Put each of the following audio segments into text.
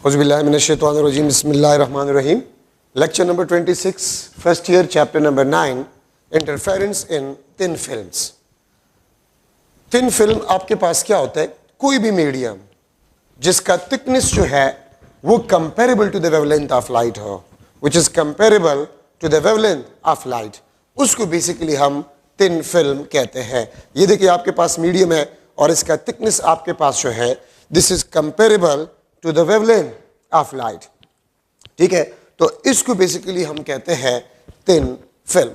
औज़ुबिल्लाहिमिनश्शैतानिर्रजीम बिस्मिल्लाहिर्रहमानिर्रहीम। Lecture number 26, first year, chapter number 9, interference इन thin films. Thin film आपके पास क्या होता है? कोई भी मीडियम जिसका थिकनेस जो है वो comparable to the wavelength of light हो, which is comparable to the wavelength of light, उसको बेसिकली हम थिन फिल्म कहते हैं। ये देखिए आपके पास मीडियम है और इसका थिकनेस आपके पास जो है this is comparable to the wavelength of light. ठीक है, तो इसको बेसिकली हम कहते हैं थिन फिल्म।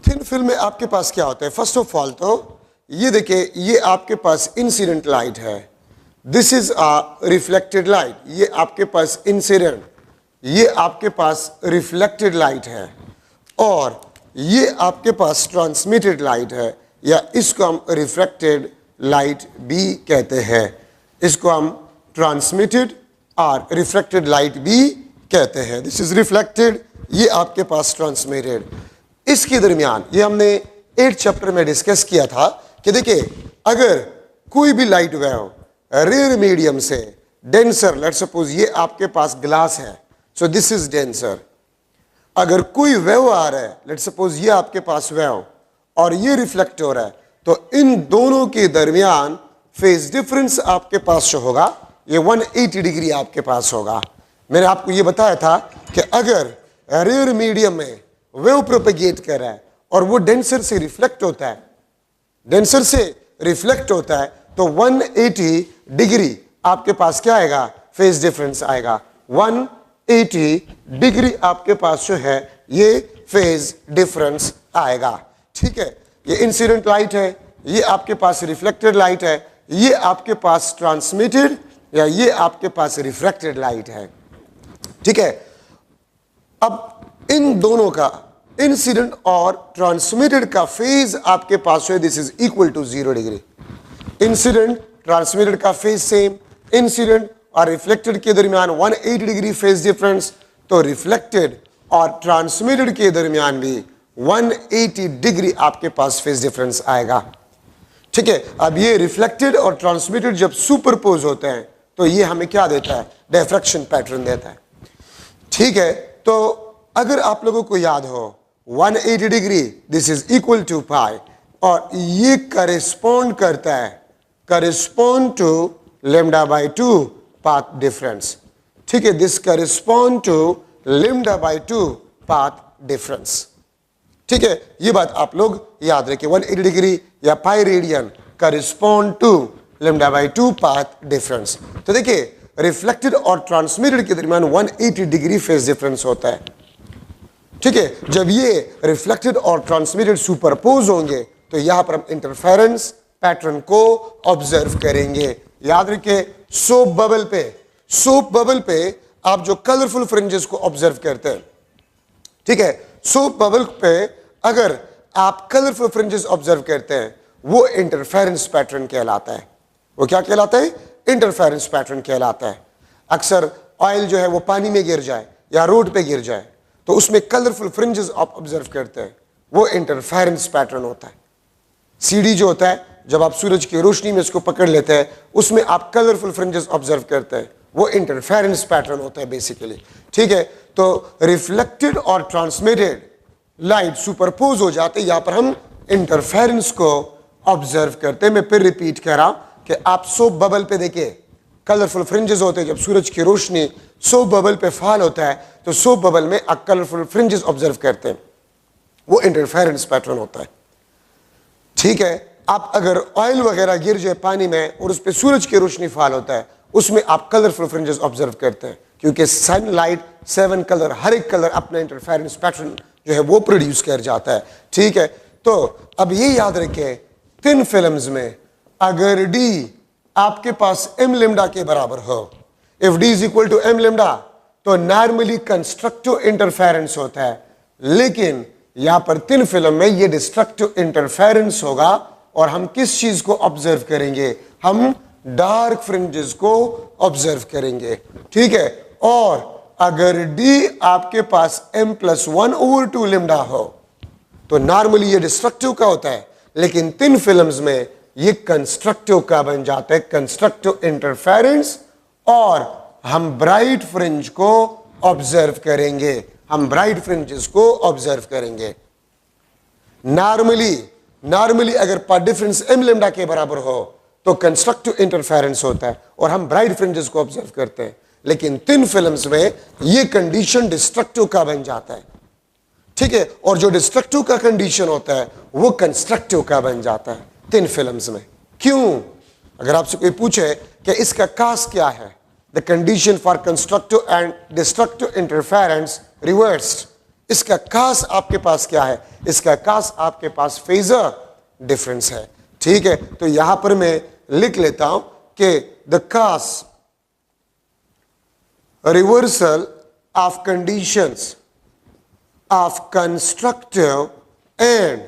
थिन फिल्म में आपके पास क्या होता है? फर्स्ट ऑफ ऑल तो ये देखिए, ये आपके पास इंसिडेंट लाइट है, this is a reflected light. ये आपके पास इंसिडेंट, ये आपके पास रिफ्लेक्टेड लाइट है, और ये आपके पास ट्रांसमिटेड लाइट है, या इसको हम रिफ्लेक्टेड लाइट भी कहते हैं। इसको हम ट्रांसमिटेड और रिफ्लेक्टेड लाइट भी कहते हैं। दिस इज रिफ्लेक्टेड, ये आपके पास ट्रांसमिटेड। इसके दरमियान ये हमने 8 चैप्टर में डिस्कस किया था कि देखिए, अगर कोई भी लाइट वेव रेयर मीडियम से डेंसर, लेट्स सपोज ये आपके पास ग्लास है, सो दिस इज डेंसर। अगर कोई वेव आ रहा है, लेट्स सपोज ये आपके पास वेव और ये रिफ्लेक्ट हो रहा है, तो इन दोनों के दरमियान फेज डिफरेंस आपके पास जो होगा ये 180 डिग्री आपके पास होगा। मैंने आपको ये बताया था कि अगर रेयर मीडियम में वेव प्रोपेगेट कर रहा है और वो डेंसर से रिफ्लेक्ट होता है, डेंसर से रिफ्लेक्ट होता है, तो 180 डिग्री आपके पास क्या आएगा? फेज डिफरेंस आएगा। 180 डिग्री आपके पास जो है ये फेज डिफरेंस आएगा। ठीक है, ये इंसिडेंट लाइट है, ये आपके पास रिफ्लेक्टेड लाइट है, ये आपके पास ट्रांसमिटेड या ये आपके पास रिफ्रैक्टेड लाइट है। ठीक है, अब इन दोनों का, इंसिडेंट और ट्रांसमिटेड का फेज आपके पास है, this is equal to 0 degree. Incident transmitted का फेज सेम, इंसिडेंट और रिफ्लेक्टेड के दरमियान 180 डिग्री फेज डिफरेंस, तो रिफ्लेक्टेड और ट्रांसमिटेड के दरमियान भी 180 डिग्री आपके पास फेज डिफरेंस आएगा। ठीक है, अब ये रिफ्लेक्टेड और ट्रांसमिटेड जब सुपरपोज होते हैं तो ये हमें क्या देता है? डिफ्रैक्शन पैटर्न देता है। ठीक है, तो अगर आप लोगों को याद हो 180 degree this is equal to pi, और ये करेस्पॉन्ड करता है, correspond to lambda by 2 path difference. ठीक है, this correspond to lambda by 2 path difference. ठीक है, ये बात आप लोग याद रखें, 180 डिग्री या pi radian correspond to lambda by 2 path difference. तो देखिए, रिफ्लेक्टेड और ट्रांसमिटेड के दरमियान 180 डिग्री फेज डिफरेंस होता है। ठीक है, जब ये रिफ्लेक्टेड और ट्रांसमिटेड सुपरपोज होंगे तो यहां पर हम इंटरफेरेंस पैटर्न को ऑब्जर्व करेंगे। याद रखिए, सोप बबल पे आप जो कलरफुल फ्रिंजेस को ऑब्जर्व करते हैं, ठीक है, सोप बबल पे अगर आप कलरफुल फ्रिंजेस ऑब्जर्व करते हैं, वो इंटरफेरेंस पैटर्न कहलाता है। वो क्या कहलाता है? इंटरफेरेंस पैटर्न कहलाता है। अक्सर ऑयल जो है वो पानी में गिर जाए या रोड पे गिर जाए तो उसमें कलरफुल फ्रिंजेस आप ऑब्जर्व करते हैं, वो इंटरफेरेंस पैटर्न होता है। सीढ़ी जो होता है, जब आप सूरज की रोशनी में इसको पकड़ लेते हैं, उसमें आप कलरफुल फ्रिंजेस ऑब्जर्व करते हैं, वो इंटरफेरेंस पैटर्न होता है बेसिकली। ठीक है, तो रिफ्लेक्टेड और ट्रांसमिटेड लाइट सुपरपोज हो जाते हैं, यहां पर हम इंटरफेरेंस को ऑब्जर्व करते हैं। मैं फिर रिपीट कर रहा हूं कि आप सोप बबल पे देखिए, कलरफुल फ्रिंजेस होते हैं। जब सूरज की रोशनी सोप बबल पे फॉल होता है तो सोप बबल में आप कलरफुल फ्रिंजेस ऑब्जर्व करते हैं, वो इंटरफेरेंस पैटर्न होता है। ठीक है, आप अगर ऑयल वगैरह गिर जाए पानी में और उस पर सूरज की रोशनी फॉल होता है, उसमें आप कलरफुल फ्रिंजेस ऑब्जर्व करते हैं, क्योंकि सनलाइट 7 कलर, हर एक कलर अपना इंटरफेरेंस पैटर्न जो है वो प्रोड्यूस कर जाता है। ठीक है, तो अब ये याद रखें, थिन फिल्म्स में अगर d आपके पास m लैम्डा के बराबर हो, if d is equal to m lambda, तो नॉर्मली कंस्ट्रक्टिव इंटरफेरेंस होता है, लेकिन यहां पर थिन फिल्म में ये डिस्ट्रक्टिव इंटरफेरेंस होगा। और हम किस चीज को ऑब्जर्व करेंगे? हम डार्क फ्रिंजेस को ऑब्जर्व करेंगे। ठीक है, और अगर d आपके पास m+1/2 लैम्डा हो तो नॉर्मली ये डिस्ट्रक्टिव का होता है, लेकिन थिन फिल्म्स में ये कंस्ट्रक्टिव का बन जाता है, कंस्ट्रक्टिव इंटरफेरेंस और हम ब्राइट फ्रिंज को ऑब्जर्व करेंगे, हम ब्राइट फ्रिंजेस को ऑब्जर्व करेंगे। नॉर्मली अगर पाथ डिफरेंस m लैम्डा के बराबर हो तो कंस्ट्रक्टिव इंटरफेरेंस होता है और हम ब्राइट फ्रिंजेस को ऑब्जर्व करते हैं। लेकिन थिन फिल्म्स में ये कंडीशन डिस्ट्रक्टिव का बन जाता है, ठीक है, और जो डिस्ट्रक्टिव का कंडीशन होता है वो कंस्ट्रक्टिव का बन जाता है थिन फिल्म्स में। क्यों? अगर आपसे कोई पूछे कि इसका कास क्या है, the condition for constructive and destructive interference reversed, इसका कास आपके पास क्या है? इसका कास आपके पास फेजर डिफरेंस है, ठीक है। तो यहां पर मैं लिख लेता हूं कि the cause reversal of conditions of constructive and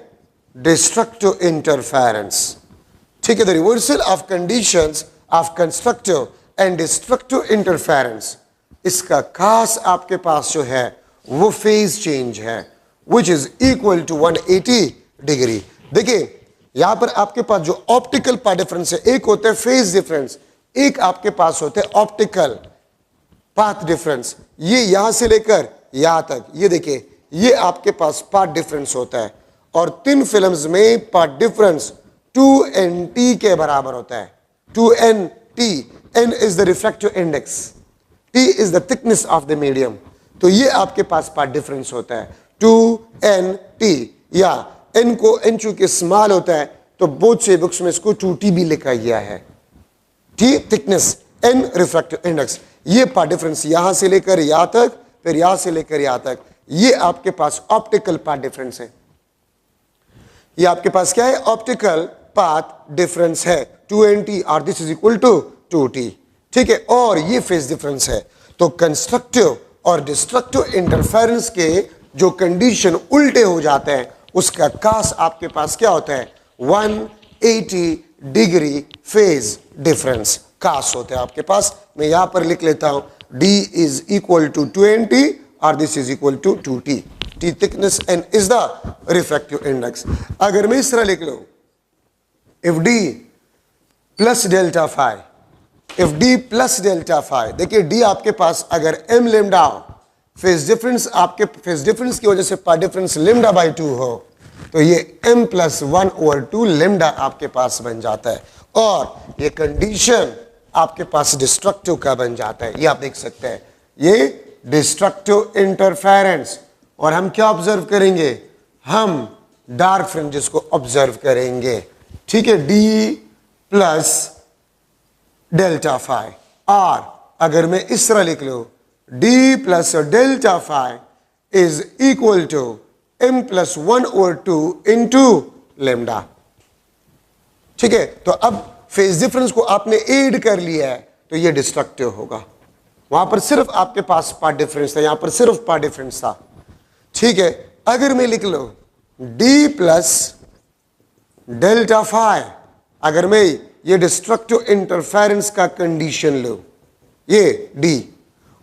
destructive interference, ठीक है। the reversal of conditions of constructive and destructive interference, इसका खास आपके पास जो है वो फेज चेंज है which is equal to 180 degree. देखिए यहां पर आपके पास जो ऑप्टिकल पाथ डिफरेंस है, एक होता है फेज डिफरेंस, एक आपके पास होता है ऑप्टिकल पाथ डिफरेंस। ये यहां से लेकर यहां तक, ये देखिए ये आपके पास पाथ डिफरेंस होता है और थिन फिल्म्स में पाथ डिफरेंस 2nt के बराबर होता है। 2nt, n is the refractive index, t is the thickness of the medium. तो ये आपके पास पाथ डिफरेंस होता है 2nt, या n को n चूंकि स्मॉल होता है तो बहुत से बुक्स में इसको 2t भी लिखा गया है। t thickness, n refractive index. ये पाथ डिफरेंस यहां से लेकर यहां तक, फिर यहां से लेकर यहां तक, ये आपके पास ऑप्टिकल पाथ डिफरेंस है। ये आपके पास क्या है? ऑप्टिकल पाथ डिफरेंस है 2nt और this is equal to 2t, ठीक है। और ये फेज डिफरेंस है। तो कंस्ट्रक्टिव और डिस्ट्रक्टिव इंटरफेरेंस के जो कंडीशन उल्टे हो जाते हैं उसका कास आपके पास क्या होता है? 180 डिग्री फेज डिफरेंस कास होता है आपके पास। मैं यहां पर लिख लेता हूं d इज इक्वल टू 20 और this is equal to 2t, t thickness n is the refractive index. अगर मैं इस तरह लिख लूं, if d plus delta phi, if d plus delta phi, देखिए d आपके पास अगर m लेमडा फेज डिफरेंस, आपके फेज डिफरेंस की वजह से पाथ डिफरेंस लेमडा बाई 2 हो तो ये m प्लस 1/2 लेमडा आपके पास बन जाता है और ये कंडीशन आपके पास डिस्ट्रक्टिव का बन जाता है। ये आप देख सकते हैं, ये डिस्ट्रक्टिव इंटरफेरेंस। और हम क्या ऑब्जर्व करेंगे? हम डार्क फ्रिंजेस को ऑब्जर्व करेंगे, ठीक है, d प्लस डेल्टा फाई। और अगर मैं इस तरह लिख लूं d plus delta phi is equal to m plus 1/2 into lambda, ठीक है। तो अब फेज डिफरेंस को आपने ऐड कर लिया है तो ये डिस्ट्रक्टिव होगा। वहां पर सिर्फ आपके पास पाथ डिफरेंस था, यहां पर सिर्फ पाथ डिफरेंस था, ठीक है। अगर मैं लिख लूं d प्लस डेल्टा फाई, अगर मैं ये डिस्ट्रक्टिव इंटरफेरेंस का कंडीशन लूं, ये d,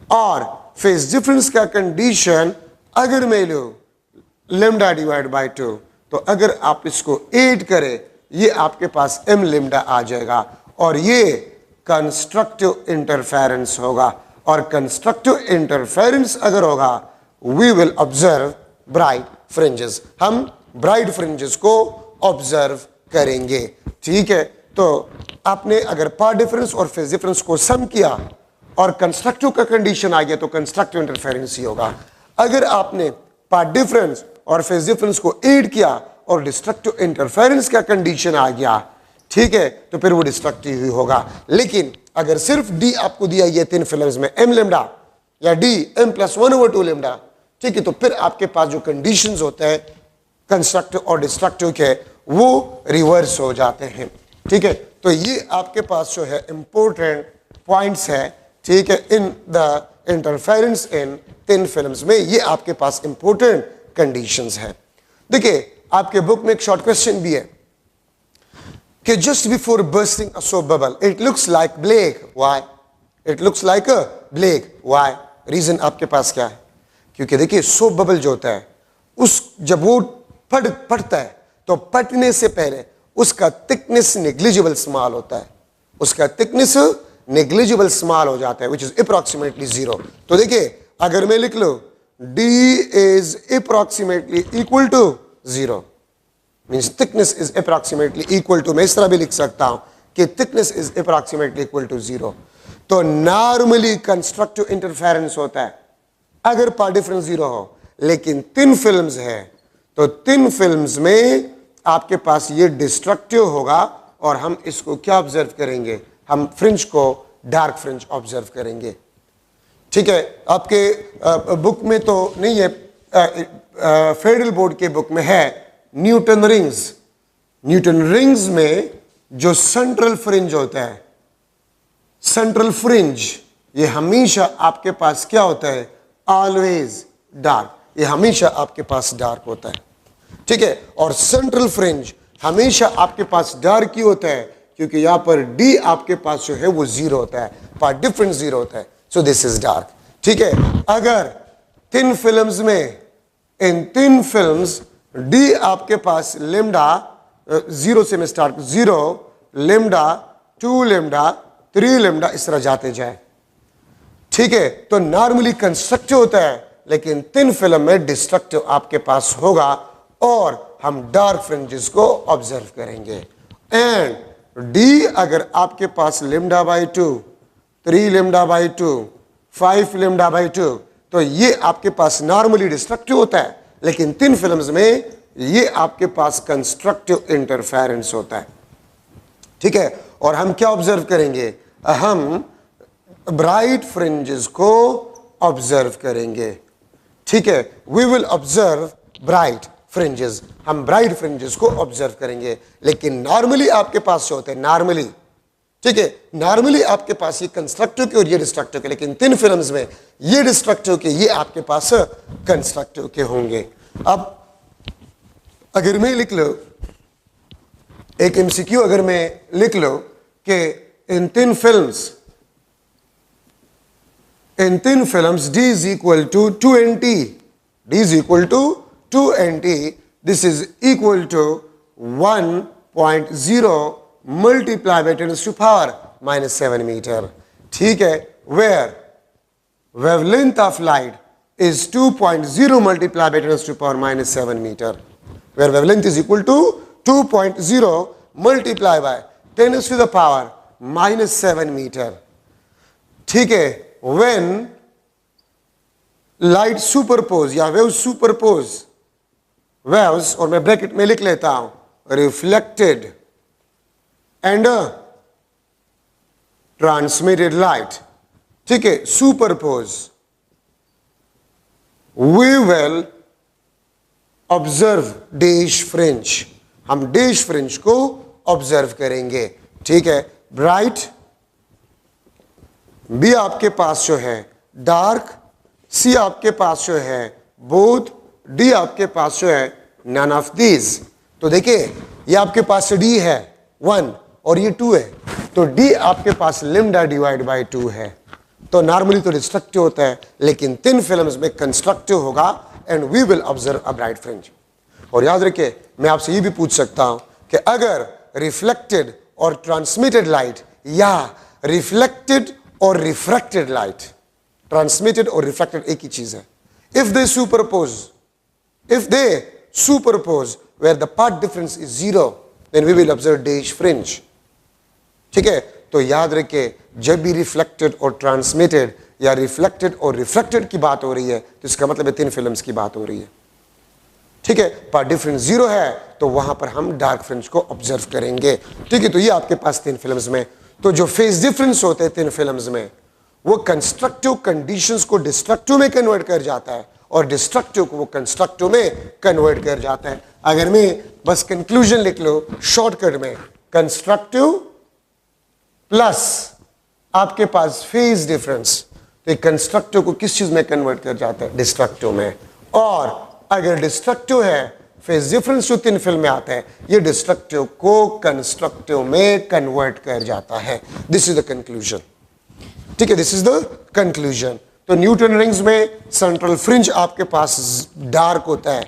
और फेज डिफरेंस का कंडीशन अगर मैं लूं लेमडा डिवाइड बाय 2, तो अगर आप इसको ऐड करें ये आपके पास m लेमडा आ जाएगा और ये कंस्ट्रक्टिव इंटरफेरेंस होगा। और कंस्ट्रक्टिव इंटरफेरेंस अगर होगा we will observe bright fringes, हम ब्राइट फ्रिंजेस को ऑब्जर्व करेंगे, ठीक है। तो आपने अगर पाथ डिफरेंस और फेज डिफरेंस को सम किया और कंस्ट्रक्टिव का कंडीशन आ गया तो कंस्ट्रक्टिव इंटरफेरेंस ही होगा। अगर आपने पाथ डिफरेंस और फेज डिफरेंस को ऐड किया और डिस्ट्रक्टिव इंटरफेरेंस का कंडीशन आ गया, ठीक है, तो फिर वो डिस्ट्रक्टिव ही होगा। लेकिन अगर सिर्फ d आपको दिया ये थिन फिल्म्स में m लेमडा या d m प्लस 1/2 लेमडा, ठीक है, तो फिर आपके पास जो कंडीशंस होते हैं कंस्ट्रक्टिव और डिस्ट्रक्टिव के वो रिवर्स हो जाते हैं, ठीक है। तो ये आपके पास जो है इंपॉर्टेंट पॉइंट्स है, ठीक है, in the interference in thin films में ये आपके पास इंपॉर्टेंट कंडीशंस है। देखिए आपके बुक में एक शॉर्ट क्वेश्चन भी है कि just before bursting a soap bubble it looks like black, why? It looks like a black, why? Reason आपके पास क्या है? क्योंकि देखिए सोप बबल जो होता है उस जब वो फटता है तो फटने से पहले उसका थिकनेस नेग्लिजिबल स्मॉल होता है, उसका थिकनेस नेग्लिजिबल स्मॉल हो जाता है, विच इज अप्रॉक्सीमेटली 0। तो देखिए अगर मैं लिख लूं d is approximately equal to 0, means thickness is approximately equal to, मैं इस तरह भी लिख सकता हूं कि thickness is approximately equal to 0। तो नॉर्मली कंस्ट्रक्टिव इंटरफेरेंस होता है अगर पार्ट डिफरेंस 0 हो, लेकिन थिन फिल्म्स है तो थिन फिल्म्स में आपके पास ये डिस्ट्रक्टिव होगा और हम इसको क्या ऑब्जर्व करेंगे, हम फ्रिंज को डार्क फ्रिंज ऑब्जर्व करेंगे। ठीक है, आपके बुक में तो नहीं है, फेडरल बोर्ड के बुक में है न्यूटन रिंग्स। न्यूटन रिंग्स में जो सेंट्रल फ्रिंज होता है, सेंट्रल फ्रिंज, ये हमेशा आपके पास क्या होता है, ऑलवेज डार्क, ये हमेशा आपके पास डार्क होता है। ठीक है, और सेंट्रल फ्रिंज हमेशा आपके पास डार्क ही होता है क्योंकि यहां पर डी आपके पास जो है वो 0 होता है, पार्ट डिफरेंस 0 होता है, सो दिस इज डार्क। ठीक है, अगर थिन फिल्म्स में, इन थिन फिल्म्स डी आपके पास लेमडा 0 से मैं स्टार्ट, 0 लेमडा 2 लेमडा 3 लेमडा इस तरह जाते जाए। ठीक है, तो नॉर्मली कंस्ट्रक्टिव होता है लेकिन थिन फिल्म में डिस्ट्रक्टिव आपके पास होगा और हम डार्क फ्रिंजेस को ऑब्जर्व करेंगे। एंड डी अगर आपके पास lambda by 2, 3 lambda by 2, 5 lambda by 2, तो ये आपके पास नॉर्मली डिस्ट्रक्टिव होता है, लेकिन थिन फिल्म्स में ये आपके पास कंस्ट्रक्टिव इंटरफेरेंस होता है। ठीक है, और हम क्या ऑब्जर्व करेंगे, हम ब्राइट फ्रिंजेस को ऑब्जर्व करेंगे। ठीक है, we will observe bright fringes, हम ब्राइट फ्रिंजेस को ऑब्जर्व करेंगे। लेकिन नॉर्मली आपके पास जो होते हैं, नॉर्मली, ठीक है, नॉर्मली आपके पास ये कंस्ट्रक्टिव के और ये डिस्ट्रक्टिव के, लेकिन थिन फिल्म्स में ये डिस्ट्रक्टिव के, ये आपके पास कंस्ट्रक्टिव के होंगे। अब अगर मैं लिख लो एक एमसीक्यू, अगर मैं लिख लो कि in thin films D is equal to 2nt, D is equal to 2nt, this is equal to 1.0 multiplied by 10 to power minus 7 meter. ठीक है, where wavelength of light is 2.0 multiplied by 10 to power minus 7 meter, where wavelength is equal to 2.0 multiplied by 10 to the power minus 7 meter. ठीक है, when light superpose या waves superpose, waves, और मैं bracket में लिख लेता हूं reflected and transmitted light, ठीक है, superpose, we will observe dash fringe, हम dash fringe को ऑब्जर्व करेंगे। ठीक है, ब्राइट बी आपके पास जो है डार्क, सी आपके पास जो है बोथ, डी आपके पास जो है नन ऑफ दीज। तो देखिए ये आपके पास डी है 1 और ये 2 है, तो डी आपके पास लेमडा डिवाइड बाय 2 है। तो नॉर्मली तो डिस्ट्रक्टिव होता है लेकिन थिन फिल्म्स में कंस्ट्रक्टिव होगा and we will observe a bright fringe. और याद रखिए, मैं आपसे ये भी पूछ सकता हूं कि अगर रिफ्लेक्टेड और ट्रांसमिटेड लाइट या रिफ्लेक्टेड और रिफ्रैक्टेड लाइट, ट्रांसमिटेड और रिफ्रैक्टेड एक ही चीज है, if they superpose where the path difference is 0 then we will observe dash fringe. ठीक है, तो याद रखिए जब भी रिफ्लेक्टेड और ट्रांसमिटेड या रिफ्लेक्टेड और रिफ्रैक्टेड की बात हो रही है तो इसका मतलब है थिन फिल्म्स की बात हो रही है। ठीक है, पार्ट डिफरेंस 0 है तो वहां पर हम डार्क फ्रिंज को ऑब्जर्व करेंगे। ठीक है, तो ये आपके पास थिन फिल्म्स में, तो जो फेज डिफरेंस होते हैं थिन फिल्म्स में वो कंस्ट्रक्टिव कंडीशंस को डिस्ट्रक्टिव में कन्वर्ट कर जाता है और डिस्ट्रक्टिव को वो कंस्ट्रक्टिव में कन्वर्ट कर जाता है। अगर मैं बस कंक्लूजन लिख लो शॉर्टकट में, कंस्ट्रक्टिव प्लस आपके पास फेज डिफरेंस, तो कंस्ट्रक्टिव को किस चीज में कन्वर्ट कर जाता है, डिस्ट्रक्टिव में। और अगर डिस्ट्रक्टिव है, फेज डिफरेंस जो थिन फिल्म में आता है, ये डिस्ट्रक्टिव को कंस्ट्रक्टिव में कन्वर्ट कर जाता है। This is the conclusion. ठीक है, दिस इज द कंक्लूजन। तो न्यूटन रिंग्स में सेंट्रल फ्रिंज आपके पास डार्क होता है,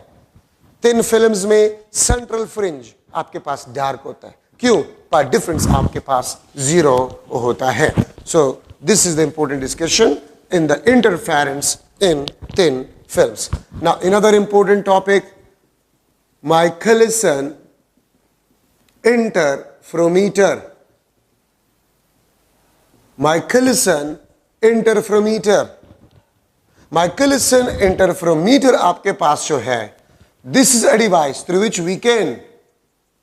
थिन फिल्म्स में सेंट्रल फ्रिंज आपके पास डार्क होता है। क्यों? पार्ट डिफरेंस आपके पास 0 होता है. So this is the important discussion in the interference in thin films. Now, another important topic, Michelson interferometer. Michelson interferometer. Michelson interferometer आपके पास जो है, this is a device through which we can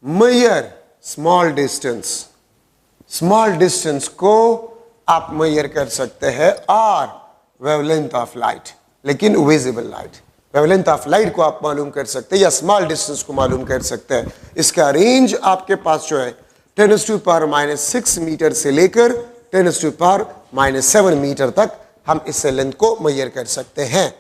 measure small distance. Small distance को आप major कर सकते हैं और वेवलेंथ ऑफ लाइट, लेकिन visible light. Wavelength of light को आप मालूम कर सकते हैं या स्मॉल डिस्टेंस को मालूम कर सकते हैं. इसका रेंज आपके पास जो है 10⁻⁻⁶ मीटर से लेकर 10⁻⁻⁷ मीटर तक हम इससे लेंथ को मेजर कर सकते हैं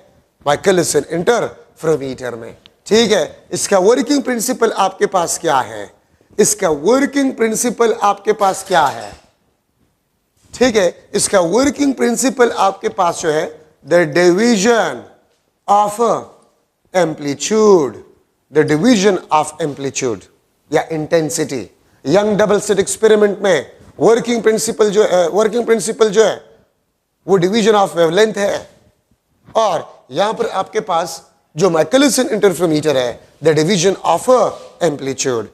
माइकलसन इंटरफेरोमीटर में. ठीक है, इसका वर्किंग प्रिंसिपल आपके पास क्या है? इसका वर्किंग प्रिंसिपल आपके पास क्या है? ठीक है, इसका वर्किंग प्रिंसिपल आपके पास जो है, the division of amplitude, the division of amplitude या intensity. Young double slit experiment में वर्किंग प्रिंसिपल जो है वो डिवीजन ऑफ वेवलेंथ है, और यहां पर आपके पास जो माइकलसन इंटरफेरोमीटर है, द डिवीजन ऑफ एम्पलीट्यूड.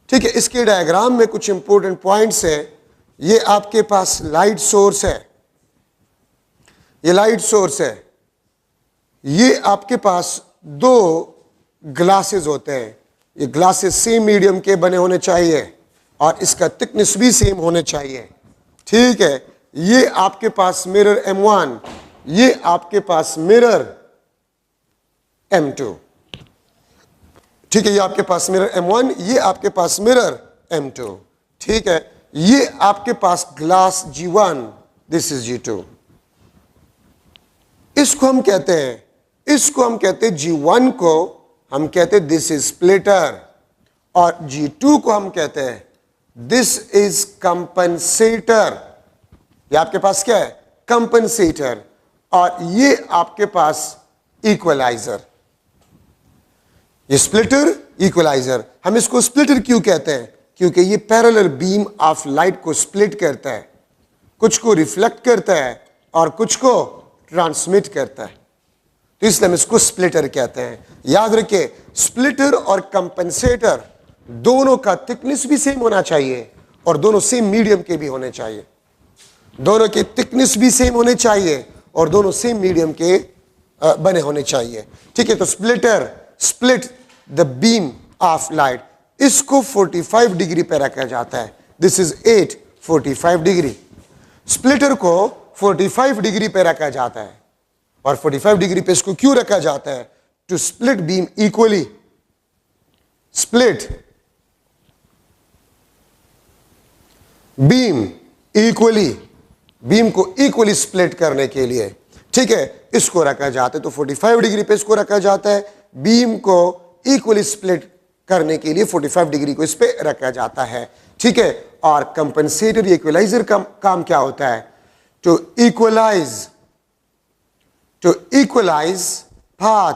ठीक है, इसके डायग्राम में कुछ इंपॉर्टेंट पॉइंट्स हैं. ये आपके पास लाइट सोर्स है, ये लाइट सोर्स है. ये आपके पास दो ग्लासेस होते हैं. ये ग्लासेस सेम मीडियम के बने होने चाहिए और इसका थिकनेस भी सेम होने चाहिए. ठीक है, ये आपके पास मिरर M1, ये आपके पास मिरर M2. ठीक है, ये आपके पास मिरर M1, ये आपके पास मिरर M2. ठीक है, ये आपके पास glass G1, this is G2. इसको हम कहते हैं G1 को हम कहते हैं दिस इज स्प्लिटर, और G2 को हम कहते हैं दिस इज कंपनसेटर. ये आपके पास क्या है? कंपनसेटर. और ये आपके पास इक्वलाइजर. ये स्प्लिटर, इक्वलाइजर. हम इसको स्प्लिटर क्यों कहते हैं? क्योंकि ये पैरेलल बीम ऑफ लाइट को स्प्लिट करता है, कुछ को रिफ्लेक्ट करता है और कुछ को ट्रांसमिट करता है, तो इसलिए हम इसको स्प्लिटर कहते हैं. याद रखिए, स्प्लिटर और कंपनसेटर दोनों का थिकनेस भी सेम होना चाहिए और दोनों सेम मीडियम के भी होने चाहिए. दोनों के थिकनेस भी सेम होने चाहिए और दोनों सेम मीडियम के बने होने चाहिए. ठीक है, तो splitter split the beam of light. इसको 45 डिग्री पे रखा जाता है. This is 845 degree. स्प्लिटर को 45 डिग्री पे रखा जाता है, और 45 डिग्री पे इसको क्यों रखा जाता है? To split beam equally. Split beam equally, beam को इक्वली स्प्लिट करने के लिए. ठीक है, इसको रखा जाता है, तो 45 डिग्री पे इसको रखा जाता है. बीम को इक्वली स्प्लिट करने के लिए 45 डिग्री को इस पे रखा जाता है. ठीक है, और कंपनसेटर इक्वलाइजर का काम क्या होता है? To equalize path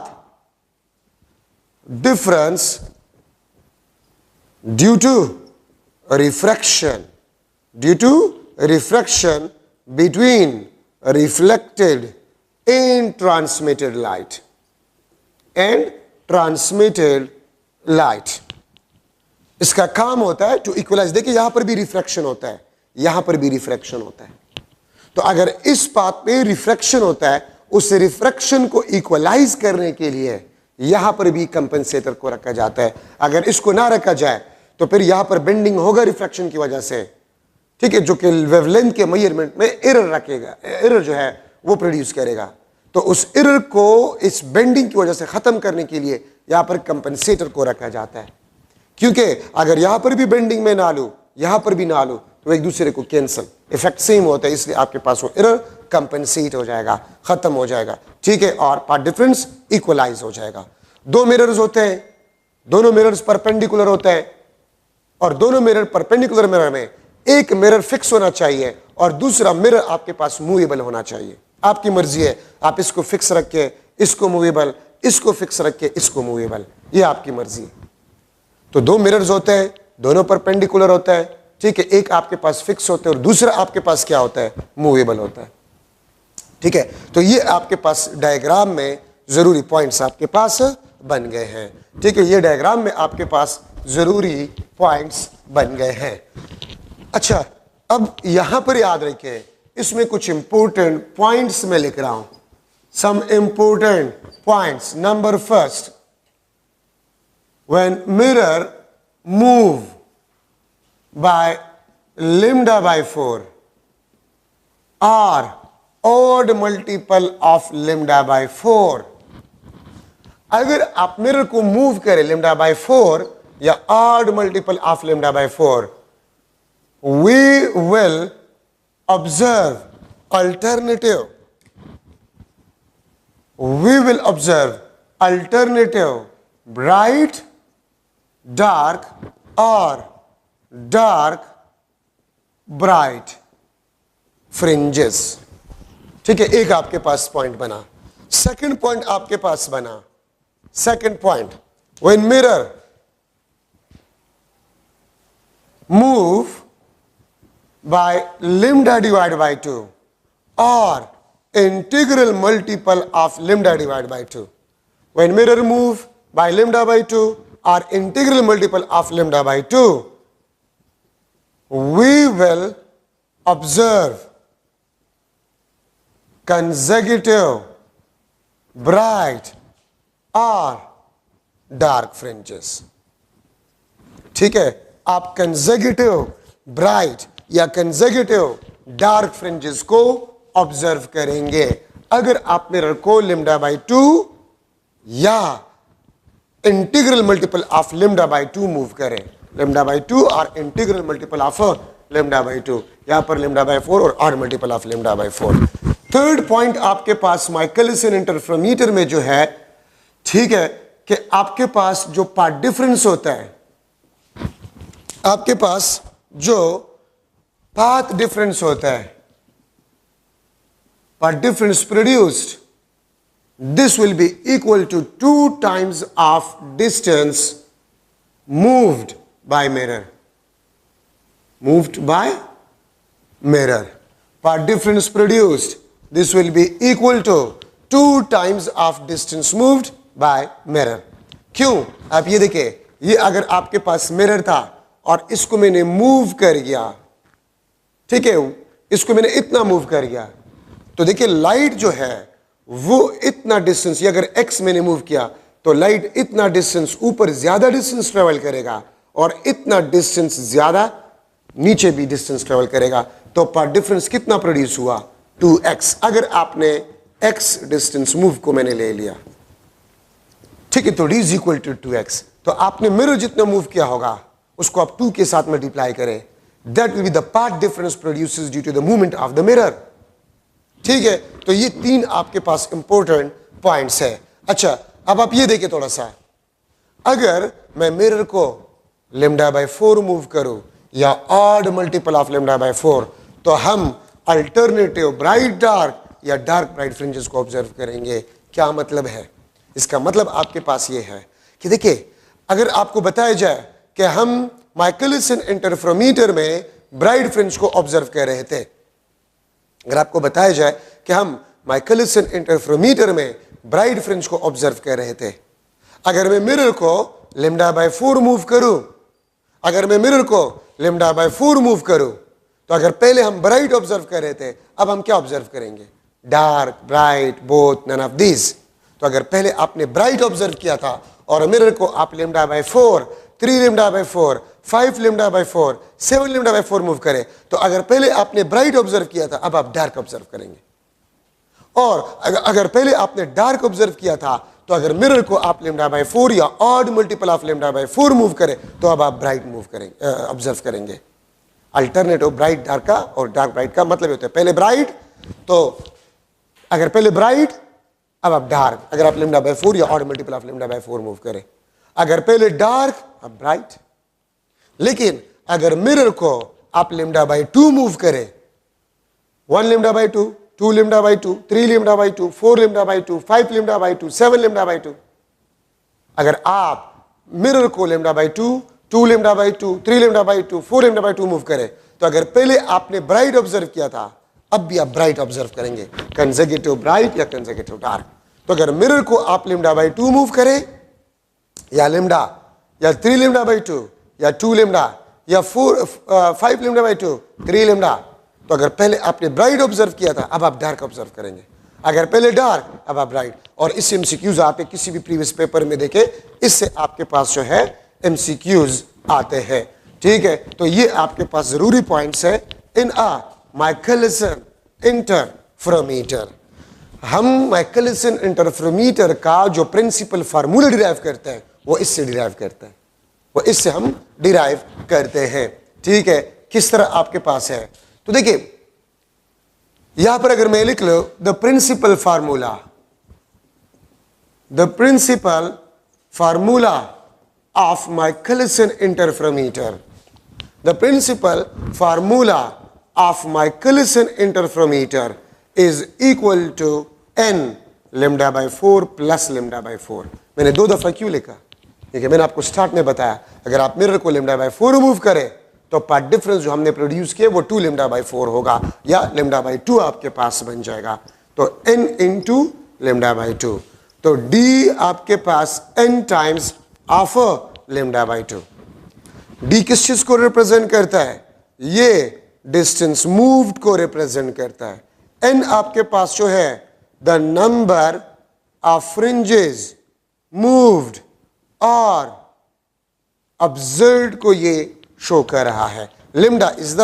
difference due to refraction between reflected and transmitted light. इसका काम होता है टू इक्वलाइज. देखिए, यहां पर भी रिफ्रैक्शन होता है, यहां पर भी रिफ्रैक्शन होता है. तो अगर इस पाथ पे रिफ्रैक्शन होता है, उस रिफ्रैक्शन को इक्वलाइज करने के लिए यहां पर भी कंपनसेटर को रखा जाता है. अगर इसको ना रखा जाए तो फिर यहां पर बेंडिंग होगा रिफ्रैक्शन की वजह से. ठीक है, जो कि वेवलेंथ के मेजरमेंट में एरर रखेगा, एरर जो है वो प्रोड्यूस करेगा. तो उस एरर को इस बेंडिंग की वजह से खत्म करने के लिए यहां पर कंपनसेटर को रखा जाता है. क्योंकि अगर यहां पर भी बेंडिंग में ना लो, यहां पर भी ना लो, तो एक दूसरे को कैंसल, इफेक्ट सेम होता है, इसलिए आपके पास वो एरर कंपनसेट हो जाएगा, खत्म हो जाएगा. ठीक है, और पाथ डिफरेंस इक्वलाइज हो जाएगा. दो मिरर्स होते हैं, दोनों मिरर्स परपेंडिकुलर होते हैं, और दोनों मिरर परपेंडिकुलर मिरर में एक मिरर फिक्स होना चाहिए और दूसरा मिरर आपके पास मूवेबल होना चाहिए. आपकी मर्जी है, आप इसको फिक्स रख के इसको मूवेबल, इसको फिक्स रख के इसको मूवेबल, ये आपकी मर्जी है. तो दो मिरर्स होते हैं, दोनों परपेंडिकुलर होते हैं, ठीक है, एक आपके पास फिक्स होता है और दूसरा आपके पास क्या होता है, मूवेबल होता है। ठीक है, तो ये आपके पास डायग्राम में जरूरी पॉइंट्स आपके पास बन गए हैं। ठीक है, ये डायग्राम में आपके पास जरूरी पॉइंट्स बन गए हैं। अच्छा, अब यहां पर याद रखिए, इसमें कुछ इंपॉर्टेंट पॉइंट्स मैं लिख रहा हूं, some important points. Number first, when mirror move by lambda by 4 or odd multiple of lambda by 4, अगर आप मिरर को मूव करें lambda by 4 या odd multiple of lambda by 4, we will observe alternative bright, dark or dark bright fringes। ठीक है, एक आपके पास point बना। सेकंड पॉइंट आपके पास बना, second point, when mirror move by lambda divided by 2 or integral multiple of lambda divided by 2, when mirror move by lambda by 2 or integral multiple of lambda by 2, we will observe consecutive bright or dark fringes। ठीक है, आप consecutive bright या consecutive dark fringes को observe करेंगे अगर आप mirror को lambda by 2 या integral multiple of lambda by 2 move करें। lambda by 2 और integral multiple of lambda by 2, यहां पर lambda by 4 और odd multiple of lambda by 4। Third point आपके पास माइकलिसन इंटरफेरोमीटर में जो है, ठीक है, कि आपके पास जो पाथ डिफरेंस होता है, आपके पास जो पाथ डिफरेंस होता है, path difference produced, this will be equal to 2 times of distance moved by mirror. Moved by mirror. Path difference produced, this will be equal to 2 times of distance moved by mirror. क्यों? आप ये देखिए, ये अगर आपके पास mirror था और इसको मैंने मूव कर गया, ठीक है, इसको मैंने इतना मूव कर गया, तो देखिए लाइट जो है वो इतना डिस्टेंस, ये अगर x मैंने मूव किया तो लाइट इतना डिस्टेंस ऊपर ज्यादा डिस्टेंस ट्रेवल करेगा और इतना डिस्टेंस ज्यादा नीचे भी डिस्टेंस ट्रेवल करेगा। तो पाथ डिफरेंस कितना प्रोड्यूस हुआ, 2x। अगर आपने x डिस्टेंस मूव को मैंने ले लिया, ठीक है, तो d is equal to 2x, तो आपने मिरर जितना मूव किया होगा उसको आप 2 के साथ मल्टीप्लाई करें, that will be the path difference produces due to the movement of the mirror. ठीक है, तो ये 3 आपके पास इंपॉर्टेंट पॉइंट्स है। अच्छा, अब आप ये देखिए थोड़ा सा, अगर मैं मिरर को lambda by 4 मूव करूं या odd multiple of lambda by 4, तो हम अल्टरनेटिव ब्राइट डार्क या डार्क ब्राइट फ्रिंजेस को ऑब्जर्व करेंगे। क्या मतलब है इसका? मतलब आपके पास ये है कि देखिए, अगर आपको बताया जाए कि हम माइकलिसन इंटरफेरोमीटर में ब्राइट फ्रिंज को ऑब्जर्व कर रहे थे, अगर आपको बताया जाए कि हम माइकलिसन इंटरफेरोमीटर में ब्राइट फ्रिंज को ऑब्जर्व कर रहे थे, अगर मैं मिरर को lambda by 4 मूव करूं, अगर मैं मिरर को lambda by 4 मूव करूं, तो अगर पहले हम ब्राइट ऑब्जर्व कर रहे थे, अब हम क्या ऑब्जर्व करेंगे, dark, bright, both, none of these. तो अगर पहले आपने ब्राइट ऑब्जर्व किया था और मिरर को आप lambda by 4, 3 lambda by 4, 5 lambda by 4, 7 lambda by 4 move करें, तो अगर पहले आपने ब्राइट ऑब्जर्व किया था, अब आप डार्क ऑब्जर्व करेंगे। और अगर पहले आपने डार्क ऑब्जर्व किया था, तो अगर मिरर को आप lambda by 4 या odd multiple of lambda by 4 move करें, तो अब आप ब्राइट मूव करेंगे, ऑब्जर्व करेंगे। अल्टरनेटिव ब्राइट डार्क का और डार्क ब्राइट का मतलब होता है पहले ब्राइट, तो अगर पहले ब्राइट अब आप डार्क, अगर आप lambda by 4 या odd multiple of lambda by 4 move करें, अगर पहले डार्क अब ब्राइट। लेकिन अगर मिरर को आप lambda by 2 मूव करें, 1 lambda by 2, 2 lambda by 2, 3 lambda by 2, 4 lambda by 2, 5 lambda by 2, 7 lambda by 2, अगर आप मिरर को lambda by 2 2 lambda by 2, 3 lambda by 2, 4 lambda by 2 move करे, तो अगर पहले आपने ब्राइट ऑब्जर्व किया था, अब भी आप ब्राइट ऑब्जर्व करेंगे, कंसेक्यूटिव ब्राइट या कंसेक्यूटिव डार्क। तो अगर मिरर को आप लेमडा बाई 2 मूव करें या लेमडा या 3 लेमडा बाई 2 या 2 लेमडा या 5 लेमडा बाई 2, 3 लेमडा, तो अगर पहले आपने ब्राइट ऑब्जर्व किया था, अब आप डार्क ऑब्जर्व करेंगे। अगर पहले डार्क, अब आप ब्राइट। और इस एमसीक्यूज आप किसी भी प्रीवियस पेपर में देखें, इससे आपके पास जो है एमसीक्यूज आते हैं। ठीक है, तो ये आपके पास जरूरी पॉइंट्स है इन अ माइकलसन इंटरफेरोमीटर। हम माइकलसन इंटरफेरोमीटर का जो प्रिंसिपल फार्मूला डिराइव करते हैं वो इससे डिराइव करते हैं, वो इससे हम डिराइव करते हैं। ठीक है, किस तरह आपके पास है, तो देखिए यहां पर अगर मैं लिख लो the principle formula of Michelson interferometer, the principle formula of Michelson interferometer is equal to n lambda by 4 plus lambda by 4। मैंने 2 दफा क्यों लिखा, क्योंकि मैंने आपको स्टार्ट में बताया अगर आप मिरर को लेमडा बाई 4 रिमूव करें तो पार्ट डिफरेंस जो हमने प्रोड्यूस किया वो 2 लेमडा बाई 4 होगा या लेमडा बाई 2 आपके पास बन जाएगा। तो n इंटू लेमडा बाई 2, तो d आपके पास n times of lambda by 2। d किस चीज को रिप्रेजेंट करता है, ये डिस्टेंस मूव्ड को रिप्रेजेंट करता है। n आपके पास जो है the number of fringes moved और ऑब्जर्व्ड को ये शो कर रहा है। लिम्डा इज द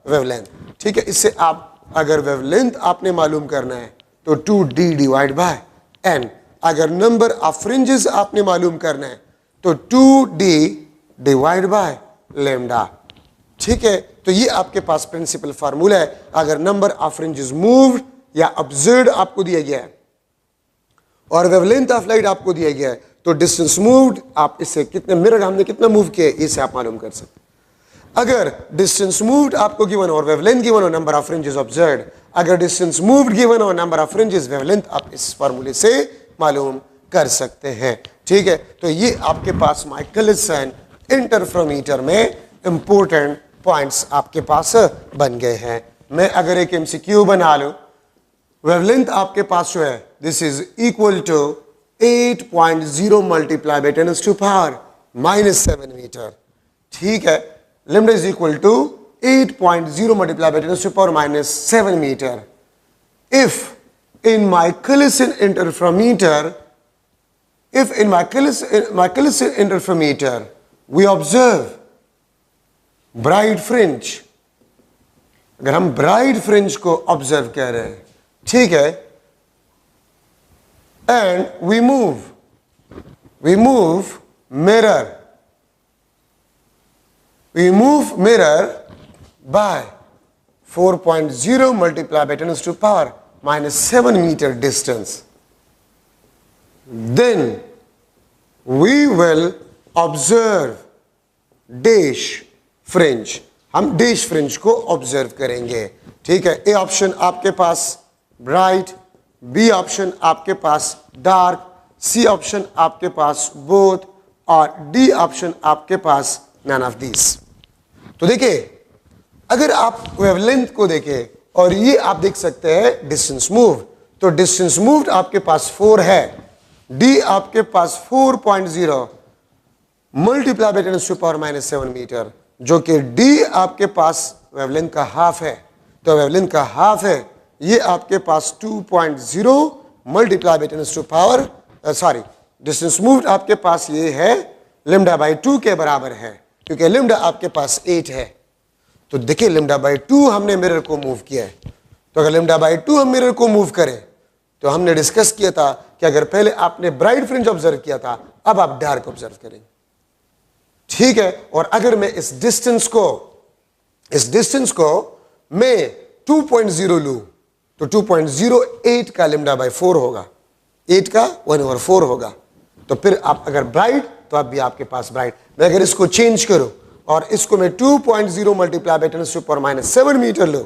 वेवलेंथ। ठीक है, इससे आप अगर वेवलेंथ आपने मालूम करना है तो 2d डिवाइड बाय n, अगर नंबर ऑफ फ्रिंजेस आपने मालूम करना है तो 2d डिवाइड बाय लेमडा। ठीक है, तो ये आपके पास प्रिंसिपल फार्मूला है। अगर नंबर ऑफ फ्रिंजेस मूव्ड या ऑब्जर्व्ड आपको दिया गया है और वेवलेंथ ऑफ लाइट आपको दिया गया है तो डिस्टेंस मूव्ड आप इससे कितने मिरर हमने कितना मूव किया इसे आप मालूम कर सकते। अगर डिस्टेंस मूव्ड आपको गिवन और वेवलेंथ गिवन और नंबर ऑफ फ्रिंजेस ऑब्जर्व्ड, अगर डिस्टेंस मूव्ड गिवन और नंबर ऑफ फ्रिंजेस वेवलेंथ आप इस फार्मूले से मालूम कर सकते हैं। ठीक है, तो ये आपके पास माइकलसन इंटरफेरोमीटर में इंपॉर्टेंट पॉइंट्स आपके पास बन गए हैं। मैं अगर एक एमसीक्यू बना लूं, वेवलेंथ आपके पास जो है this is equal to 8.0 multiply by 10⁻⁻7 metre. ठीक है, lambda is equal to 8.0 multiplied by 10⁻⁻7 meter. If in Michelson interferometer we observe bright fringe, अगर हम bright fringe को observe कर रहे हैं, ठीक है, and we move mirror by 4.0 multiplied by 10⁻⁻7 meter distance, then we will observe dash fringe. हम dash fringe को observe करेंगे। ठीक है, ए ऑप्शन आपके पास ब्राइट, बी ऑप्शन आपके पास डार्क, सी ऑप्शन आपके पास बोथ और डी ऑप्शन आपके पास नन ऑफ दिस। तो देखिए, अगर आप वेवलेंथ को देखें और ये आप देख सकते हैं डिस्टेंस मूव, तो डिस्टेंस मूव्ड आपके पास 4 है, डी आपके पास 4.0 मल्टीप्लाई बाय 10⁻⁻7 मीटर, जो कि डी आपके पास वेवलेंथ का हाफ है। तो वेवलेंथ का हाफ है, ये आपके पास 2.0 मल्टीप्लाई बाय 10⁻, डिस्टेंस मूव्ड आपके पास ये है λ/2 के बराबर है, क्योंकि लिम्डा आपके पास 8 है। तो देखिए λ/2 हमने मिरर को मूव किया है। तो अगर λ/2 हम मिरर को मूव करें तो हमने डिस्कस किया था कि अगर पहले आपने ब्राइट फ्रिंज ऑब्जर्व किया था, अब आप डार्क ऑब्जर्व करेंगे। ठीक है, और अगर मैं इस डिस्टेंस को मैं 2.0 लूं तो 2.08 का λ/4 होगा, 8 का 1/4 होगा। तो फिर आप अगर ब्राइट तो अब भी आपके पास ब्राइट। मैं अगर इसको चेंज करूं और इसको मैं 2.0 मल्टीप्लाई बाय 10⁻⁻7 मीटर लूं,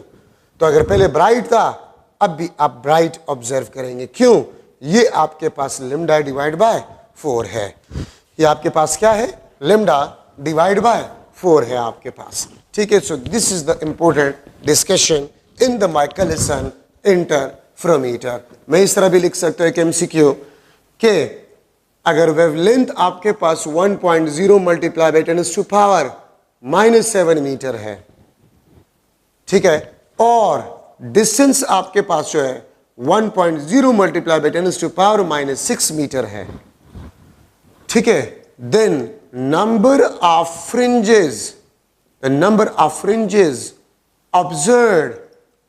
तो अगर पहले ब्राइट था अब भी आप ब्राइट ऑब्जर्व करेंगे। क्यों? ये आपके पास लिम्डा डिवाइड बाय 4 है। ये आपके पास क्या है? लिम्डा डिवाइड बाय 4 है आपके पास। ठीक है, so this is the important discussion in the Michelson interferometer. मैं इस तरह भी लिख सकता हूं एक एमसीक्यू के अगर वेवलेंथ आपके पास 1.0 मल्टीप्लाई बाय 10⁻⁻7 मीटर है, ठीक है, और डिस्टेंस आपके पास जो है 1.0 मल्टीप्लाई बाय 10⁻⁻6 मीटर है, ठीक है, then number of fringes, the number of fringes observed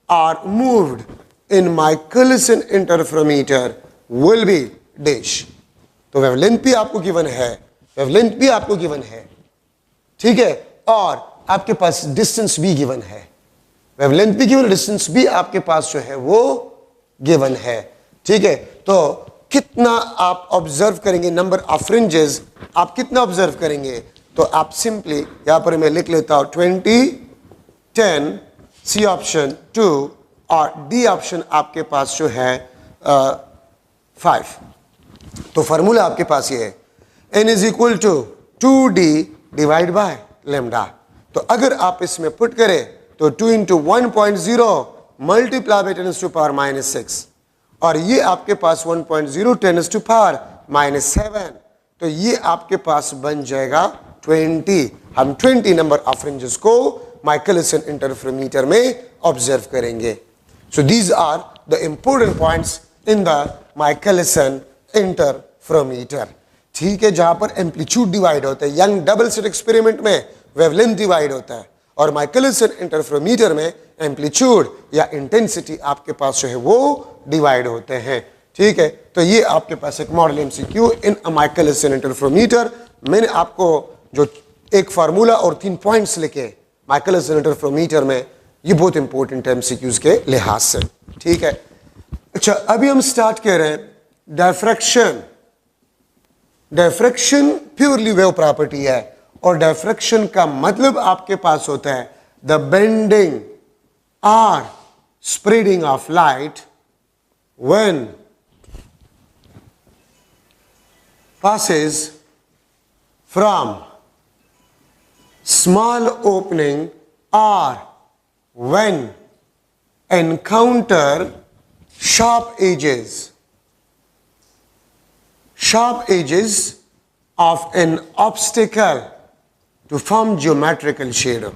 or moved in Michelson interferometer will be dash। तो वेवलेंथ भी आपको गिवन है, वेवलेंथ भी आपको गिवन है, ठीक है, और आपके पास डिस्टेंस भी गिवन है, वेवलेंथ भी गिवन, डिस्टेंस भी आपके पास जो है वो गिवन है, ठीक है। तो कितना आप ऑब्जर्व करेंगे, नंबर ऑफ फ्रिंजेस आप कितना ऑब्जर्व करेंगे, तो आप सिंपली यहां पर मैं लिख लेता हूं 20, 10, सी ऑप्शन 2 और डी ऑप्शन आपके पास जो है 5। तो फॉर्मूला आपके पास ये है n is equal to 2d divide by lambda. तो अगर आप इसमें पुट करें तो 2 इंटू 1.0 मल्टीप्लाई बाय 10⁻⁻6 और ये आपके पास 1.0 10⁻⁻7, तो ये आपके पास बन जाएगा 20। हम 20 नंबर ऑफ फ्रिंजेस को माइकलिसन इंटरफेरोमीटर में ऑब्जर्व करेंगे। So these are the important points in the Michelson interferometer, ठीक है, जहां पर एम्पलीट्यूड डिवाइड होता है। यंग डबल स्लिट एक्सपेरिमेंट में वेवलेंथ डिवाइड होता है और माइकलिसन इंटरफेरोमीटर में एम्पलीट्यूड या इंटेंसिटी आपके पास जो है वो डिवाइड होते हैं, ठीक है। तो ये आपके पास एक model MCQ in a Michelson interferometer. मैंने आपको जो एक फार्मूला और 3 पॉइंट्स लिखे माइकलिसन इंटरफेरोमीटर में, ये बहुत इंपॉर्टेंट है एमसीक्यूज के लिहाज से, ठीक है। अच्छा, अभी हम स्टार्ट कर रहे हैं diffraction. Diffraction purely wave property है और डायफ्रैक्शन का मतलब आपके पास होता है द बेंडिंग और spreading of light when passes from small opening or when encounter sharp edges of an obstacle to form geometrical shadow.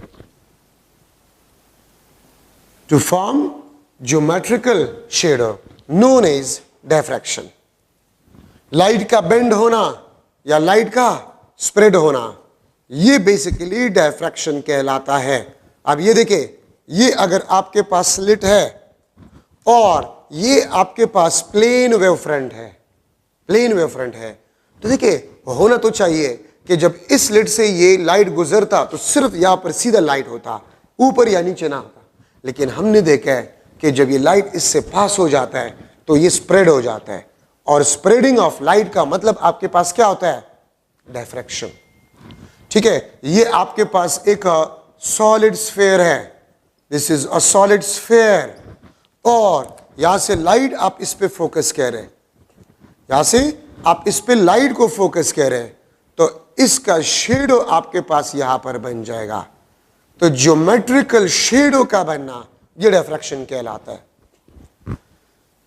To form geometrical shadow known as diffraction. Light का bend होना या light का spread होना, ये basically diffraction कहलाता है। अब ये देखिए, ये अगर आपके पास स्लिट है और ये आपके पास प्लेन वेव फ्रंट है, प्लेन वेव फ्रंट है, तो देखिए होना तो चाहिए कि जब इस स्लिट से ये लाइट गुजरता तो सिर्फ यहां पर सीधा लाइट होता, ऊपर या नीचे ना होता। लेकिन हमने देखा है कि जब ये लाइट इससे पास हो जाता है तो ये स्प्रेड हो जाता है, और स्प्रेडिंग ऑफ लाइट का मतलब आपके पास क्या होता है, डायफ्रैक्शन, ठीक है। ये आपके पास एक सॉलिड स्फीयर है, this is a solid sphere, और यहां से लाइट आप इस पे फोकस कर रहे हैं, यहां से आप इस पे लाइट को फोकस कर रहे हैं, तो इसका शेडो आपके पास यहां पर बन जाएगा। तो ज्योमेट्रिकल शेडो का बनना ये डायफ्रैक्शन कहलाता है।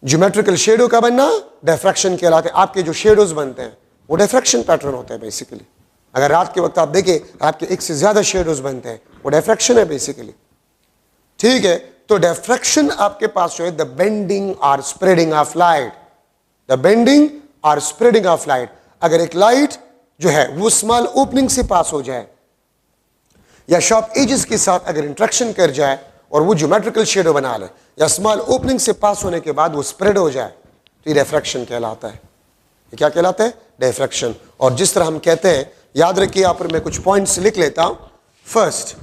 ज्योमेट्रिकल शेडो का बनना डायफ्रैक्शन कहलाते हैं। आपके जो शेडोज बनते हैं वो डायफ्रैक्शन पैटर्न होता है बेसिकली। अगर रात के वक्त आप देखें आपके एक से ज्यादा शेडोज बनते हैं, वो डायफ्रैक्शन है बेसिकली, ठीक है। तो डायफ्रैक्शन आपके पास जो है द बेंडिंग और spreading of light, the bending और स्प्रेडिंग ऑफ लाइट। अगर एक लाइट जो है वो स्मॉल ओपनिंग से पास हो जाए या शार्प एजेस के साथ अगर इंट्रैक्शन कर जाए और वो ज्योमेट्रिकल शेडो बना ले, या स्मॉल ओपनिंग से पास होने के बाद वो स्प्रेड हो जाए, तो ये डिफ्रैक्शन कहलाता है। ये क्या कहलाता है, डिफ्रैक्शन। और जिस तरह हम कहते हैं, याद रखिए यहां पर मैं कुछ पॉइंट्स लिख लेता हूं। First,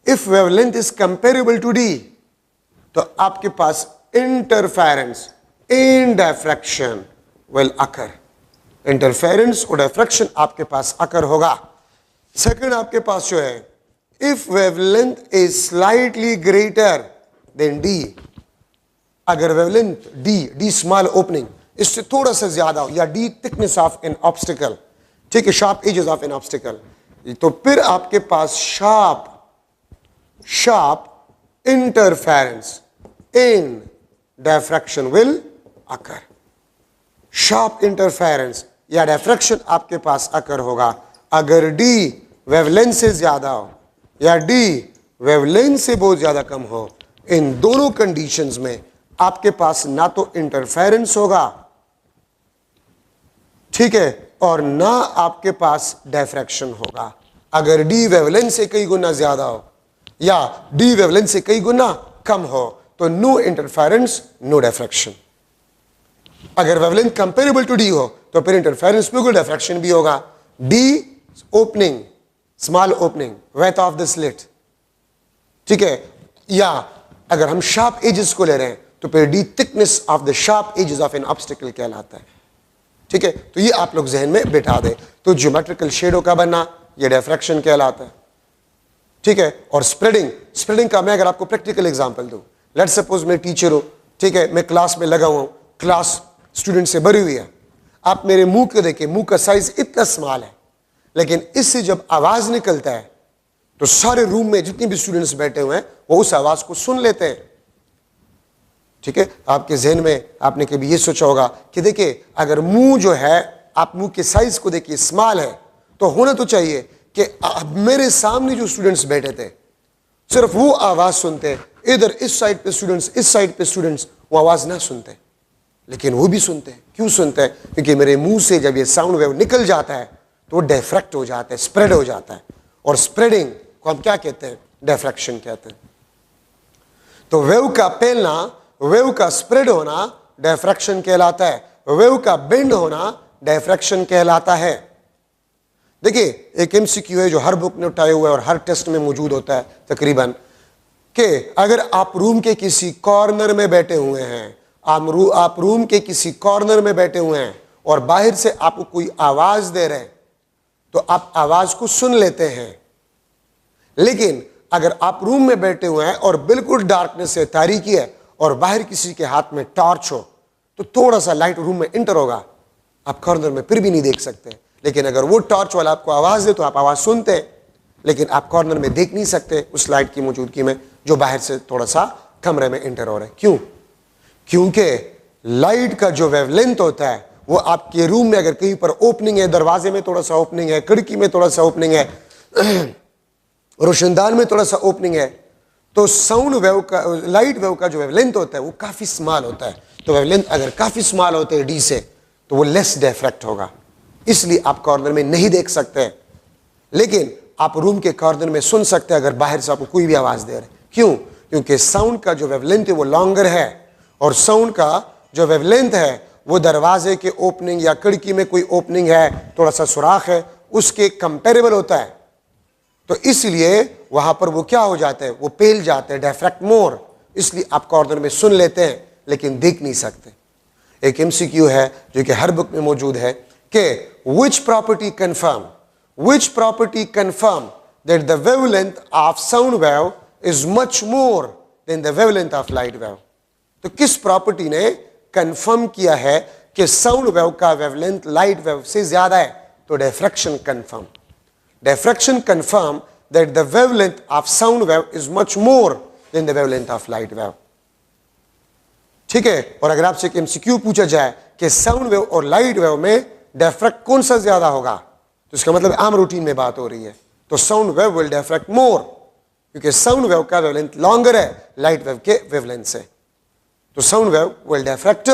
if wavelength is comparable to D, तो आपके पास interference in diffraction will occur. Interference और डिफ्रैक्शन आपके पास अकर होगा। सेकंड, आपके पास जो है if wavelength is slightly greater than d, अगर wavelength d small opening इससे थोड़ा सा ज्यादा हो, या d thickness of an obstacle, ठीक है, sharp edges of an obstacle, तो फिर आपके पास sharp interference in diffraction will occur. Sharp interference या डायफ्रैक्शन आपके पास अकर होगा अगर डी वेवलेंथ से ज्यादा हो या डी वेवलेंथ से बहुत ज्यादा कम हो। इन दोनों कंडीशंस में आपके पास ना तो इंटरफेरेंस होगा, ठीक है, और ना आपके पास डायफ्रैक्शन होगा। अगर डी वेवलेंथ से कई गुना ज्यादा हो या डी वेवलेंथ से कई गुना कम हो तो नो इंटरफेरेंस नो डायफ्रैक्शन। अगर वेवलेंथ कंपेरेबल टू डी हो तो फिर इंटरफेरेंस बिल्कुल डायफ्रैक्शन भी होगा। D opening, small opening, width of the slit, ठीक है, या अगर हम शार्प एजेस को ले रहे हैं तो फिर the thickness of the sharp edges of an obstacle कहलाता है, ठीक है। तो ये आप लोग जहन में बिठा दें। तो ज्योमेट्रिकल शेडो का बनना ये डायफ्रैक्शन कहलाता है, ठीक है। और स्प्रेडिंग का मैं अगर आपको प्रैक्टिकल एग्जांपल दूं, लेट्स सपोज मैं टीचर हूं, ठीक है, मैं क्लास में लगा हुआ हूं, क्लास स्टूडेंट से भरी हुई है। आप मेरे मुंह को देखें, मुंह का साइज इतना स्मॉल है, लेकिन इससे जब आवाज निकलता है तो सारे रूम में जितने भी स्टूडेंट्स बैठे हुए हैं वो उस आवाज को सुन लेते हैं, ठीक है। आपके जहन में आपने कभी ये सोचा होगा कि देखिए अगर मुंह जो है, आप मुंह के साइज को देखिए स्मॉल है, तो होना तो चाहिए कि मेरे सामने जो स्टूडेंट्स बैठे थे सिर्फ वो आवाज सुनते, इधर इस साइड पे स्टूडेंट्स, इस साइड पे स्टूडेंट्स वो आवाज ना सुनते, लेकिन वो भी सुनते हैं। क्यों सुनते हैं? क्योंकि मेरे मुंह से जब ये साउंड वेव निकल जाता है तो वो डायफ्रैक्ट हो जाता है, स्प्रेड हो जाता है, और स्प्रेडिंग को हम क्या कहते हैं? डायफ्रैक्शन कहते हैं। तो वेव का फैलना, वेव का स्प्रेड होना डायफ्रैक्शन कहलाता है, वेव का बेंड होना डायफ्रैक्शन कहलाता है। देखिए एक एमसीक्यू है जो हर बुक ने उठाए हुए और हर टेस्ट में मौजूद होता है तकरीबन, कि अगर आप रूम के किसी कॉर्नर में बैठे हुए हैं, आप रूम के किसी कॉर्नर में बैठे हुए हैं और बाहर से आपको कोई आवाज दे रहे हैं तो आप आवाज को सुन लेते हैं, लेकिन अगर आप रूम में बैठे हुए हैं और बिल्कुल डार्कनेस है, तारीकी है, और बाहर किसी के हाथ में टॉर्च हो तो थोड़ा सा लाइट रूम में इंटर होगा, आप कॉर्नर में फिर भी नहीं देख सकते। लेकिन अगर वो टॉर्च वाला आपको आवाज दे तो आप आवाज सुनते हैं, लेकिन आप कॉर्नर में देख नहीं सकते उस लाइट की मौजूदगी में जो बाहर से थोड़ा सा कमरे में इंटर हो रहा है। क्यों? क्योंकि लाइट का जो वेवलेंथ होता है वो आपके रूम में अगर कहीं पर ओपनिंग है, दरवाजे में थोड़ा सा ओपनिंग है, खिड़की में थोड़ा सा ओपनिंग है, रोशनदान में थोड़ा सा ओपनिंग है, तो साउंड वेव का, लाइट वेव का जो वेवलेंथ होता है वो काफी स्मॉल होता है। तो वेवलेंथ अगर काफी स्मॉल होते हैं डी से तो वो लेस डायफ्रैक्ट होगा, इसलिए आप कॉर्नर में नहीं देख सकते, लेकिन आप रूम के कॉर्नर में सुन सकते हैं अगर बाहर से आपको कोई भी आवाज दे रहा है। क्यों? क्योंकि साउंड का जो वेवलेंथ है वो लॉन्गर है, और साउंड का जो वेवलेंथ है वो दरवाजे के ओपनिंग या खिड़की में कोई ओपनिंग है, थोड़ा सा सुराख है, उसके कंपेरेबल होता है। तो इसलिए वहां पर वो क्या हो जाता है? वो पेल जाते हैं, डायफ्रैक्ट मोर, इसलिए आप कॉर्नर में सुन लेते हैं लेकिन देख नहीं सकते। एक एमसीक्यू है जो कि हर बुक में मौजूद है कि which property confirm that the wavelength of sound wave is much more than the wavelength of light wave? तो किस प्रॉपर्टी ने कंफर्म किया है कि साउंड वेव का वेवलेंथ लाइट वेव से ज्यादा है? तो diffraction confirm that the wavelength of sound wave is much more than the wavelength of light wave, ठीक है। और अगर आपसे एक एमसीक्यू पूछा जाए कि साउंड वेव और लाइट वेव में डायफ्रैक्ट कौन सा ज्यादा होगा, तो इसका मतलब आम रूटीन में बात हो रही है, तो साउंड वेव विल डायफ्रैक्ट मोर, क्योंकि साउंड वेव का वेवलेंथ लॉन्गर है लाइट वेव के वेवलेंथ से, तो साउंड वेव विल डायफ्रैक्ट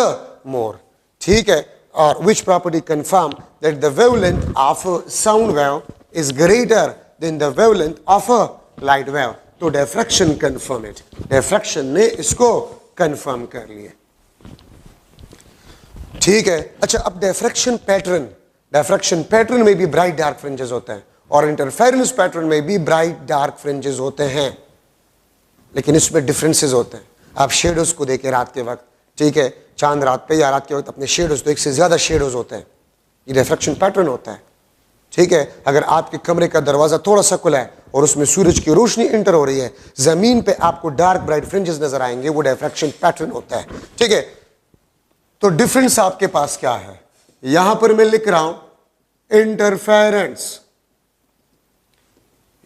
मोर, ठीक है। और which property confirm that the wavelength of sound wave is greater than the wavelength of a light wave? तो डायफ्रैक्शन कंफर्म है, डायफ्रैक्शन ने इसको कंफर्म कर लिया, ठीक है। अच्छा, अब डायफ्रैक्शन पैटर्न में भी ब्राइट डार्क फ्रिंजेस होते हैं और इंटरफेरेंस पैटर्न में भी ब्राइट डार्क फ्रिंजेस होते हैं, लेकिन इसमें डिफरेंसेस होते हैं। आप शेडोज को देखें रात के वक्त, ठीक है, चांद रात पे या रात के वक्त अपने शेडोज, तो एक से ज्यादा शेडोज होते हैं, ये डायफ्रैक्शन पैटर्न होता है, ठीक है। अगर आपके कमरे का दरवाजा थोड़ा सा खुला है और उसमें सूरज की रोशनी इंटर हो रही है, जमीन पे आपको डार्क ब्राइट फ्रिंजेस नजर आएंगे, वो डायफ्रैक्शन पैटर्न होता है, ठीक है। तो डिफरेंस आपके पास क्या है? यहां पर मैं लिख रहा हूं इंटरफेरेंस,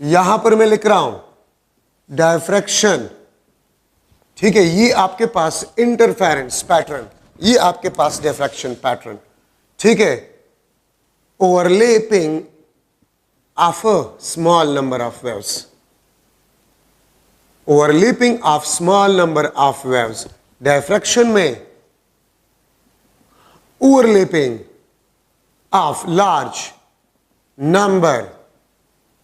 यहां पर मैं लिख रहा हूं डायफ्रैक्शन, ठीक है, ये आपके पास इंटरफेरेंस पैटर्न, ये आपके पास डिफ्रैक्शन पैटर्न, ठीक है, overlapping of a small number of waves, overlapping of small number of waves, diffraction में overlapping of large number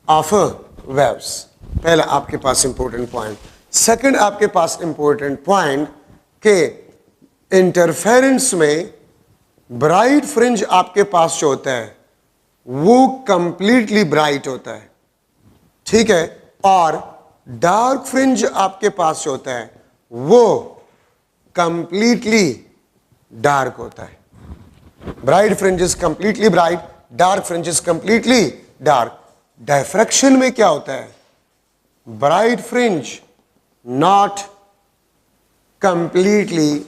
of waves. पहला आपके पास इंपॉर्टेंट पॉइंट। सेकंड आपके पास इंपॉर्टेंट पॉइंट के इंटरफेरेंस में ब्राइट फ्रिंज आपके पास जो होता है वो कंप्लीटली ब्राइट होता है, ठीक है, और डार्क फ्रिंज आपके पास जो होता है वो कंप्लीटली डार्क होता है। Bright fringe is completely bright, dark fringe is completely dark. Diffraction में क्या होता है? Bright fringe not completely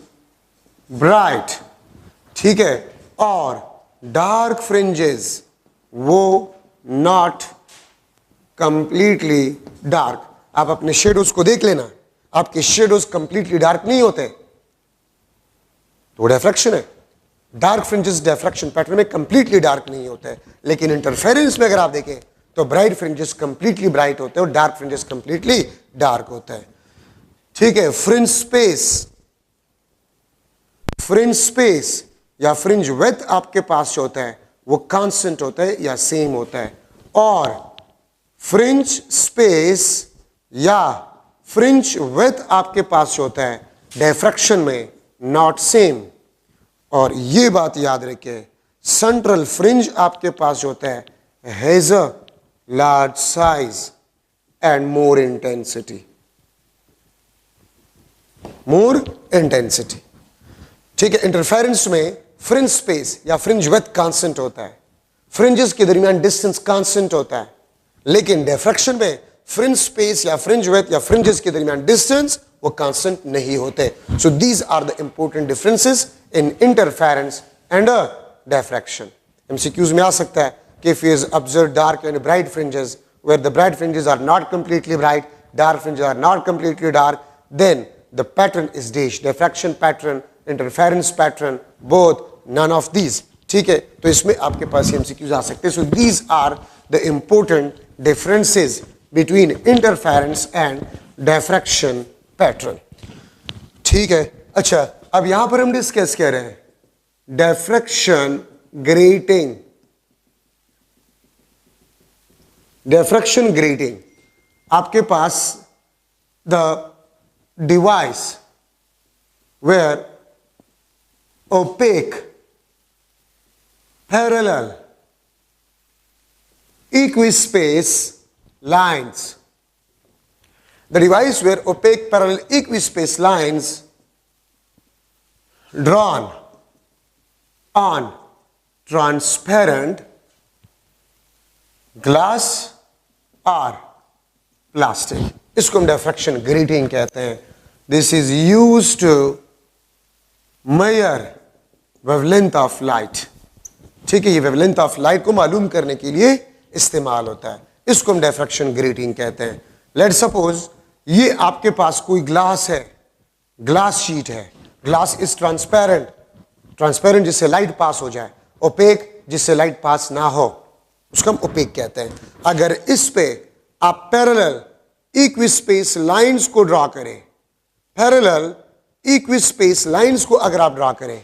bright, ठीक है, और डार्क फ्रिंजेस वो नॉट कंप्लीटली डार्क। आप अपने शेडोज को देख लेना, आपके शेडोज कंप्लीटली डार्क नहीं होते, तो डिफ्रैक्शन है। डार्क फ्रिंजेस डिफ्रैक्शन पैटर्न में कंप्लीटली डार्क नहीं होते, लेकिन इंटरफेरेंस में अगर आप देखें तो ब्राइट फ्रिंजेस कंप्लीटली ब्राइट होते हैं और डार्क फ्रिंजेस कंप्लीटली डार्क होते हैं, ठीक है। फ्रिंज स्पेस या फ्रिंज विड्थ आपके पास जो होता है वो कांस्टेंट होता है या सेम होता है, और फ्रिंज स्पेस या फ्रिंज विड्थ आपके पास जो होता है डिफ्रैक्शन में नॉट सेम। और ये बात याद रखिए, सेंट्रल फ्रिंज आपके पास जो होता है has a large size and more intensity, ठीक है। इंटरफेरेंस में फ्रिंज स्पेस या फ्रिंज विड्थ कांस्टेंट होता है, फ्रिंजेस के दरमियान डिस्टेंस कांस्टेंट होता है, लेकिन डिफ्रैक्शन में फ्रिंज स्पेस या फ्रिंज विड्थ या फ्रिंजेस के दरमियान डिस्टेंस वो कांस्टेंट नहीं होते। So these are the important differences in interference and diffraction. MCQs में आ सकता है कि if you observe dark and bright fringes, where the bright fringes are not completely bright, dark fringes are not completely dark, then the pattern is dash, diffraction pattern, interference pattern, both, none of these, ठीक है। तो इसमें आपके पास MCQs आ सकते हैं। So these are the important differences between interference and diffraction pattern, ठीक है। अच्छा, अब यहां पर हम डिस्कस कर रहे हैं diffraction grating, डिफ्रैक्शन ग्रेटिंग। आपके पास the device where opaque parallel equispace lines, the device where opaque parallel equispaced lines drawn on transparent glass और प्लास्टिक, इसको हम डिफ्रैक्शन ग्रेटिंग कहते हैं। This is used to measure wavelength of light, ठीक है। ये वेवलेंथ ऑफ लाइट को मालूम करने के लिए इस्तेमाल होता है, इसको हम डिफ्रैक्शन ग्रेटिंग कहते हैं। लेट्स सपोज ये आपके पास कोई ग्लास है, ग्लास शीट है, ग्लास इज ट्रांसपेरेंट, ट्रांसपेरेंट जिससे लाइट पास हो जाए, ओपेक जिससे लाइट पास ना हो, उसको हम ओपेक कहते हैं। अगर इस पे आप पैरेलल इक्विस्पेस लाइंस को ड्रॉ करें, पैरेलल इक्विस्पेस लाइंस को अगर आप ड्रॉ करें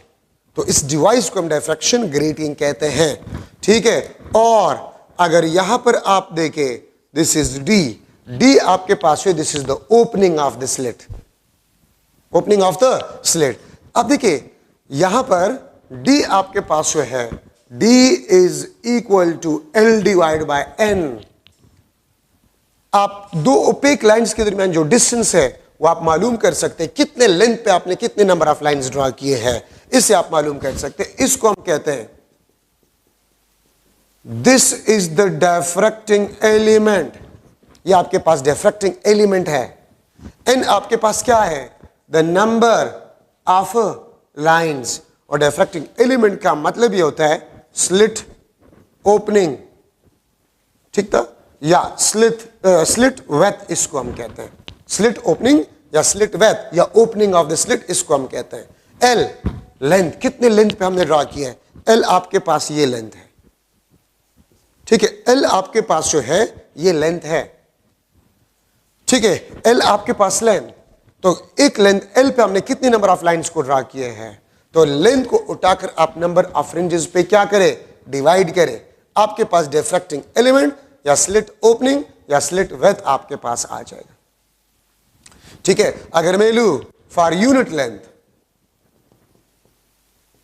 तो इस डिवाइस को हम डिफ्रैक्शन ग्रेटिंग कहते हैं, ठीक है। और अगर यहां पर आप देखें, दिस इज डी आपके पास है, this is the opening of the slit, opening of the slit. अब देखिए यहां पर डी आपके पास जो है, D is equal to L divided by N। आप दो ओपेक लाइंस के दरमियान जो डिस्टेंस है वो आप मालूम कर सकते हैं, कितने लेंथ पे आपने कितने नंबर ऑफ लाइंस ड्रॉ किए हैं, इससे आप मालूम कर सकते हैं। इसको हम कहते हैं दिस इज द डिफ्रैक्टिंग एलिमेंट, ये आपके पास डिफ्रैक्टिंग एलिमेंट है। एन आपके पास क्या है? The number of lines. और डिफ्रैक्टिंग एलिमेंट का मतलब ये होता है स्लिट ओपनिंग, ठीक था। या स्लिट वेथ इसको हम कहते हैं, स्लिट ओपनिंग या स्लिट वेथ या ओपनिंग ऑफ द स्लिट इसको हम कहते हैं। एल लेंथ, कितने लेंथ पे हमने ड्रॉ किया है? एल आपके पास ये लेंथ है, ठीक है, एल आपके पास जो है ये लेंथ है, ठीक है, एल आपके पास लेंथ। तो एक लेंथ एल पे हमने कितने नंबर ऑफ लाइंस को ड्रॉ किए हैं? तो लेंथ को उठाकर आप नंबर ऑफ फ्रिंजेस पे क्या करें? डिवाइड करें। आपके पास डिफ्रैक्टिंग एलिमेंट या स्लिट ओपनिंग या स्लिट वेथ आपके पास आ जाएगा, ठीक है। अगर मैं लू for unit length,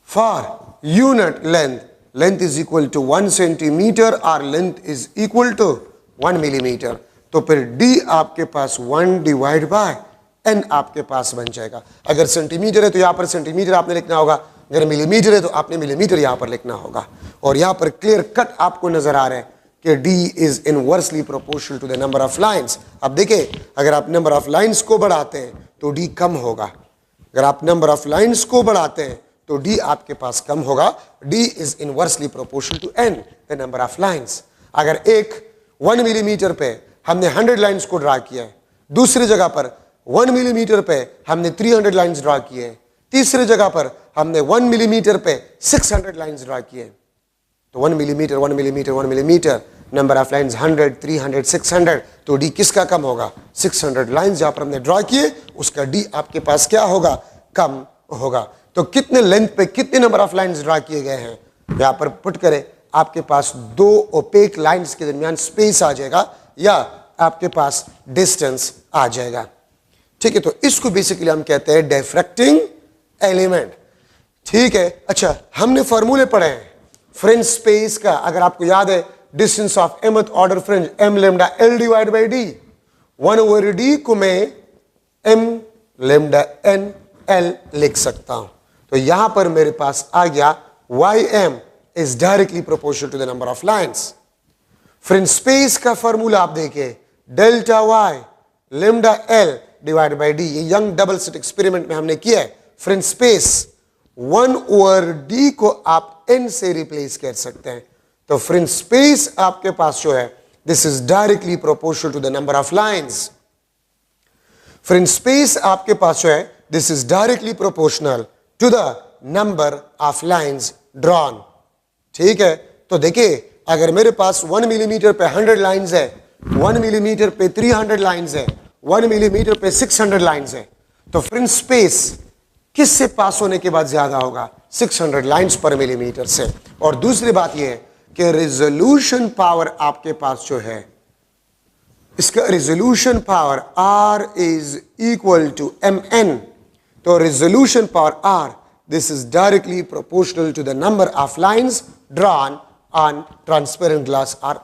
for unit length, length is equal to 1 centimetre और length is equal to 1 millimetre, तो फिर डी आपके पास 1 डिवाइड बाय एन आपके पास बन जाएगा। अगर सेंटीमीटर है तो यहां पर सेंटीमीटर आपने लिखना होगा, अगर मिलीमीटर है तो आपने मिलीमीटर यहां पर लिखना होगा। और यहां पर क्लियर कट आपको नजर आ रहा है कि d is inversely proportional to the number of lines. अब देखिए, अगर आप नंबर ऑफ लाइंस को बढ़ाते हैं तो डी कम होगा, अगर आप नंबर ऑफ लाइंस को बढ़ाते हैं तो डी आपके पास कम होगा। D is inversely proportional to N, the number of lines. अगर 1 मिलीमीटर पे हमने 100 लाइंस को ड्रा किया है, दूसरी जगह पर 1 मिलीमीटर पे हमने 300 लाइंस ड्रा किए, तीसरी जगह पर हमने 1 मिलीमीटर पे 600 लाइंस ड्रा किए, तो 1 millimetre 1 millimetre 1 millimetre, number of lines 100 300 600, तो डी किसका कम होगा? 600 लाइंस जहां पर हमने ड्रा किए उसका डी आपके पास क्या होगा? कम होगा। तो कितने लेंथ पे कितने नंबर ऑफ लाइंस ड्रा किए गए हैं यहां पर पुट करें, आपके पास 2 ओपेक लाइंस के दरमियान स्पेस आ जाएगा या आपके पास डिस्टेंस आ जाएगा, ठीक है। तो इसको बेसिकली हम कहते हैं डिफ्रैक्टिंग एलिमेंट, ठीक है। अच्छा, हमने फॉर्मूले पढ़े हैं फ्रिंज स्पेस का, अगर आपको याद है, distance of mth order fringe m lambda l divide by d, 1/d को मैं m lambda n l लिख सकता हूं। तो यहां पर मेरे पास आ गया ym is directly proportional to the number of lines. Fringe space का फॉर्मूला आप देखिए, delta y lambda l divide by D, ये यंग डबल स्लिट एक्सपेरिमेंट में हमने किया है। फ्रिंज स्पेस 1/d को आप n से रिप्लेस कर सकते हैं, तो फ्रिंज स्पेस आपके पास जो है this is directly proportional to the number of lines. Fringe space आपके पास जो है this is directly proportional to the number of lines drawn, ठीक है। तो देखिए, अगर मेरे पास 1 मिलीमीटर पे 100 लाइंस है, 1 मिलीमीटर पे 300 लाइंस है, 1 मिलीमीटर पे 600 लाइंस है, तो फ्रिंज स्पेस किससे पास होने के बाद ज्यादा होगा? 600 लाइंस पर मिलीमीटर से। और दूसरी बात यह है कि रेजोल्यूशन पावर आपके पास जो है, इसका resolution power R is equal to mn, तो resolution power R this is directly proportional to the number of lines drawn on transparent glass और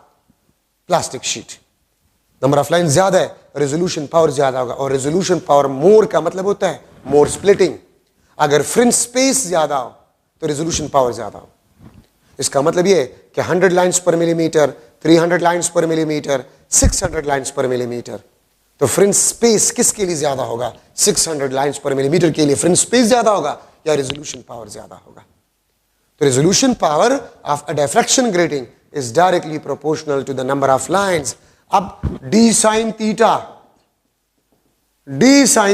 plastic sheet. Number of line ज्यादा है, रेजोल्यूशन पावर ज्यादा होगा, और रेजोल्यूशन पावर मोर का मतलब होता है मोर स्प्लिटिंग। अगर फ्रिंज स्पेस ज्यादा हो तो रेजोल्यूशन पावर ज्यादा हो। इसका मतलब यह है कि 100 लाइंस पर मिलीमीटर, 300 लाइंस पर मिलीमीटर, 600 लाइंस पर मिलीमीटर, तो फ्रिंज स्पेस किसके लिए ज्यादा होगा? 600 लाइंस पर मिलीमीटर के लिए फ्रिंज स्पेस ज्यादा होगा या रेजोल्यूशन पावर ज्यादा होगा? तो resolution power of a diffraction grating is directly proportional to the number of lines. अब d sine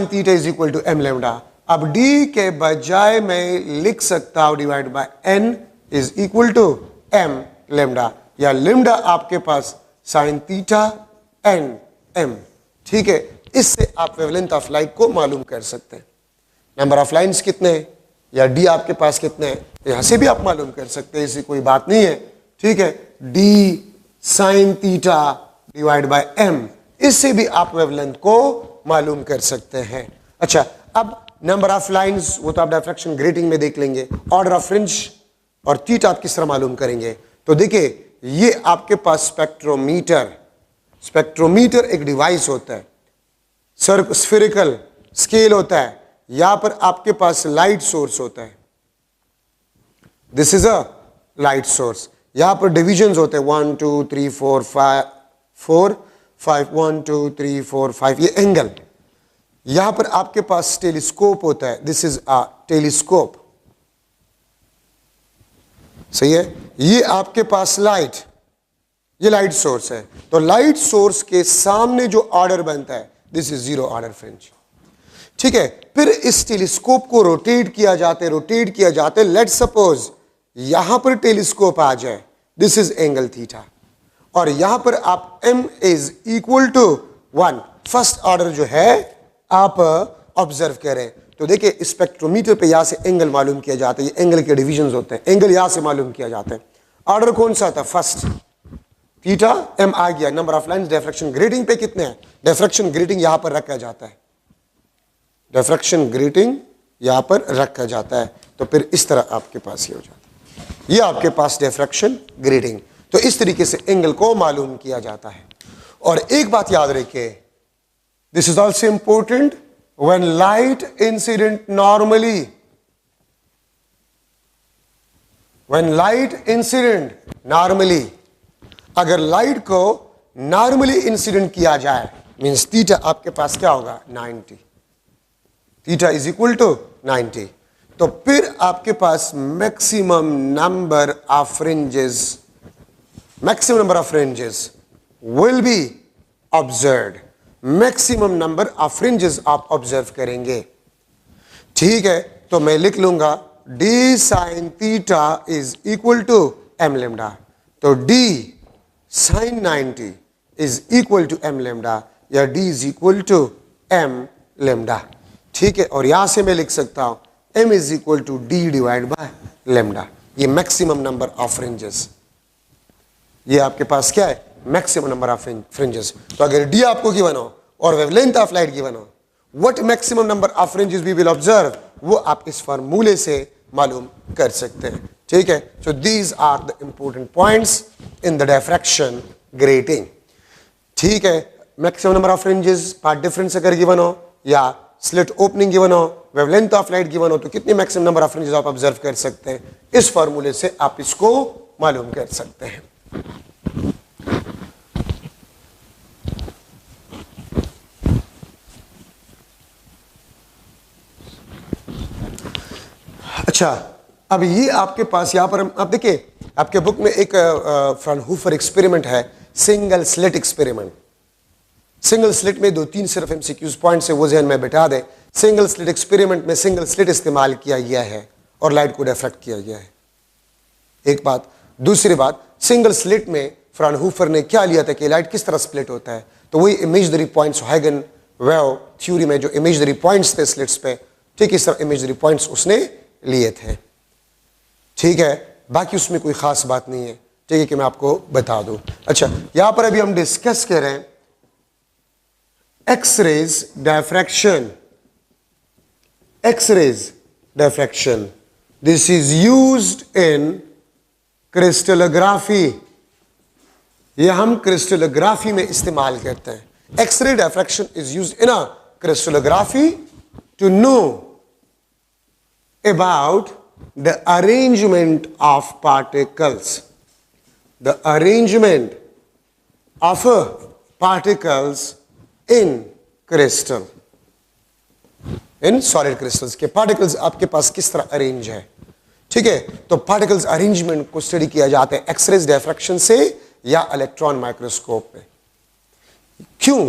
theta is equal to m lambda। अब d के बजाय मैं लिख सकता हूं divide by n is equal to m lambda, या lambda आपके पास साइन थीटा n m, ठीक है। इससे आप वेवलेंथ ऑफ लाइट को मालूम कर सकते हैं। नंबर ऑफ लाइंस कितने हैं या d आपके पास कितने हैं यहां से भी आप मालूम कर सकते हैं, ऐसी कोई बात नहीं है, ठीक है। d sine theta divide by m, इससे भी आप वेवलेंथ को मालूम कर सकते हैं। अच्छा, अब नंबर ऑफ लाइंस वो तो आप डिफ्रैक्शन ग्रेटिंग में देख लेंगे, ऑर्डर ऑफ फ्रिंज और थीटा आप किस तरह मालूम करेंगे। तो देखिए, ये आपके पास स्पेक्ट्रोमीटर एक डिवाइस होता है, स्फेरिकल स्केल होता है, यहां पर आपके पास लाइट सोर्स होता है, this is a light source, यहां पर डिविजन्स होते हैं 1 2 3 4 5 1 2 3 4 5, ये एंगल। यहां पर आपके पास टेलीस्कोप होता है, दिस इज अ टेलीस्कोप, सही है। ये आपके पास लाइट, ये लाइट सोर्स है, तो लाइट सोर्स के सामने जो ऑर्डर बनता है this is zero order fringe. ठीक है, फिर इस टेलीस्कोप को रोटेट किया जाते, लेट सपोज यहां पर टेलीस्कोप आ जाए, दिस इज एंगल थीटा, और यहां पर आप m is equal to 1 first order जो है आप ऑब्जर्व करें, तो देखिए स्पेक्ट्रोमीटर पे यहां से एंगल मालूम किया जाता है, ये एंगल के डिविजन्स होते हैं, एंगल यहां से मालूम किया जाता है। ऑर्डर कौन सा था? फर्स्ट, थीटा m आ गया, number of lines diffraction grating पे कितने हैं? डिफ्रैक्शन ग्रेटिंग यहां पर रखा जाता है, डिफ्रैक्शन ग्रेटिंग यहां पर रखा जाता है, तो फिर इस तरह आपके पास ये हो जाता है, ये आपके पास डिफ्रैक्शन ग्रेटिंग। तो इस तरीके से एंगल को मालूम किया जाता है। और एक बात याद रखिए, this is also important, when light incident normally, when light incident normally, अगर लाइट को नॉर्मली इंसिडेंट किया जाए मींस थीटा आपके पास क्या होगा? 90, थीटा इज इक्वल टू 90, तो फिर आपके पास maximum number of fringes, maximum number of fringes will be observed, maximum number of fringes आप ऑब्जर्व करेंगे। ठीक है, तो मैं लिख लूंगा d sin theta is equal to m lambda, तो d sin 90 is equal to m lambda या d is equal to m lambda। ठीक है, और यहां से मैं लिख सकता हूं m is equal to d divided by lambda, ये मैक्सिमम नंबर ऑफ फ्रिंजेस, ये आपके पास क्या है? Maximum number of fringes. तो अगर डी आपको गिवन हो और वेवलेंथ ऑफ लाइट गिवन हो, what maximum number of fringes we will observe, वो आप इस फार्मूले से मालूम कर सकते हैं। ठीक है, so these are the important points in the diffraction grating. ठीक है, maximum number of fringes, path difference अगर गिवन हो या स्लिट ओपनिंग गिवन हो, वेवलेंथ ऑफ लाइट गिवन हो, तो कितने मैक्सिमम नंबर ऑफ फ्रिंजेस आप ऑब्जर्व कर सकते हैं, इस फार्मूले से आप इसको मालूम कर सकते हैं। अच्छा, अब ये आपके पास यहां पर आप देखिए, आपके बुक में एक फ्राउनहोफर एक्सपेरिमेंट है, single slit experiment. Single slit में 2-3 सिर्फ एमसीक्यूज पॉइंट से वो जहन में बैठा दे। सिंगल स्लिट एक्सपेरिमेंट में सिंगल स्लिट इस्तेमाल किया गया है और लाइट को डिफ्रैक्ट किया गया है, एक बात। दूसरी बात, सिंगल स्लिट में फ्राउनहोफर ने क्या लिया था कि लाइट किस तरह स्प्लिट होता है, तो वही इमेजनरी पॉइंट्स हाइगन वेव थ्योरी में जो इमेजनरी पॉइंट्स थे स्लिट्स पे, ठीक इस तरह इमेजनरी पॉइंट्स उसने लिए थे। ठीक है, बाकी उसमें कोई खास बात नहीं है, ठीक है, कि मैं आपको बता दूं। अच्छा, यहां पर अभी हम डिस्कस कर रहे हैं X-rays diffraction. X-rays diffraction, this is used in crystallography, ये हम क्रिस्टलोग्राफी में इस्तेमाल करते हैं। X-ray diffraction is used in a crystallography to know about the arrangement of particles, the arrangement of particles in crystal, in solid crystals के particles आपके पास किस तरह अरेंज है। ठीक है, तो पार्टिकल्स अरेंजमेंट को स्टडी किया जाता है एक्स-रे डिफ्रैक्शन से या इलेक्ट्रॉन माइक्रोस्कोप में। क्यों?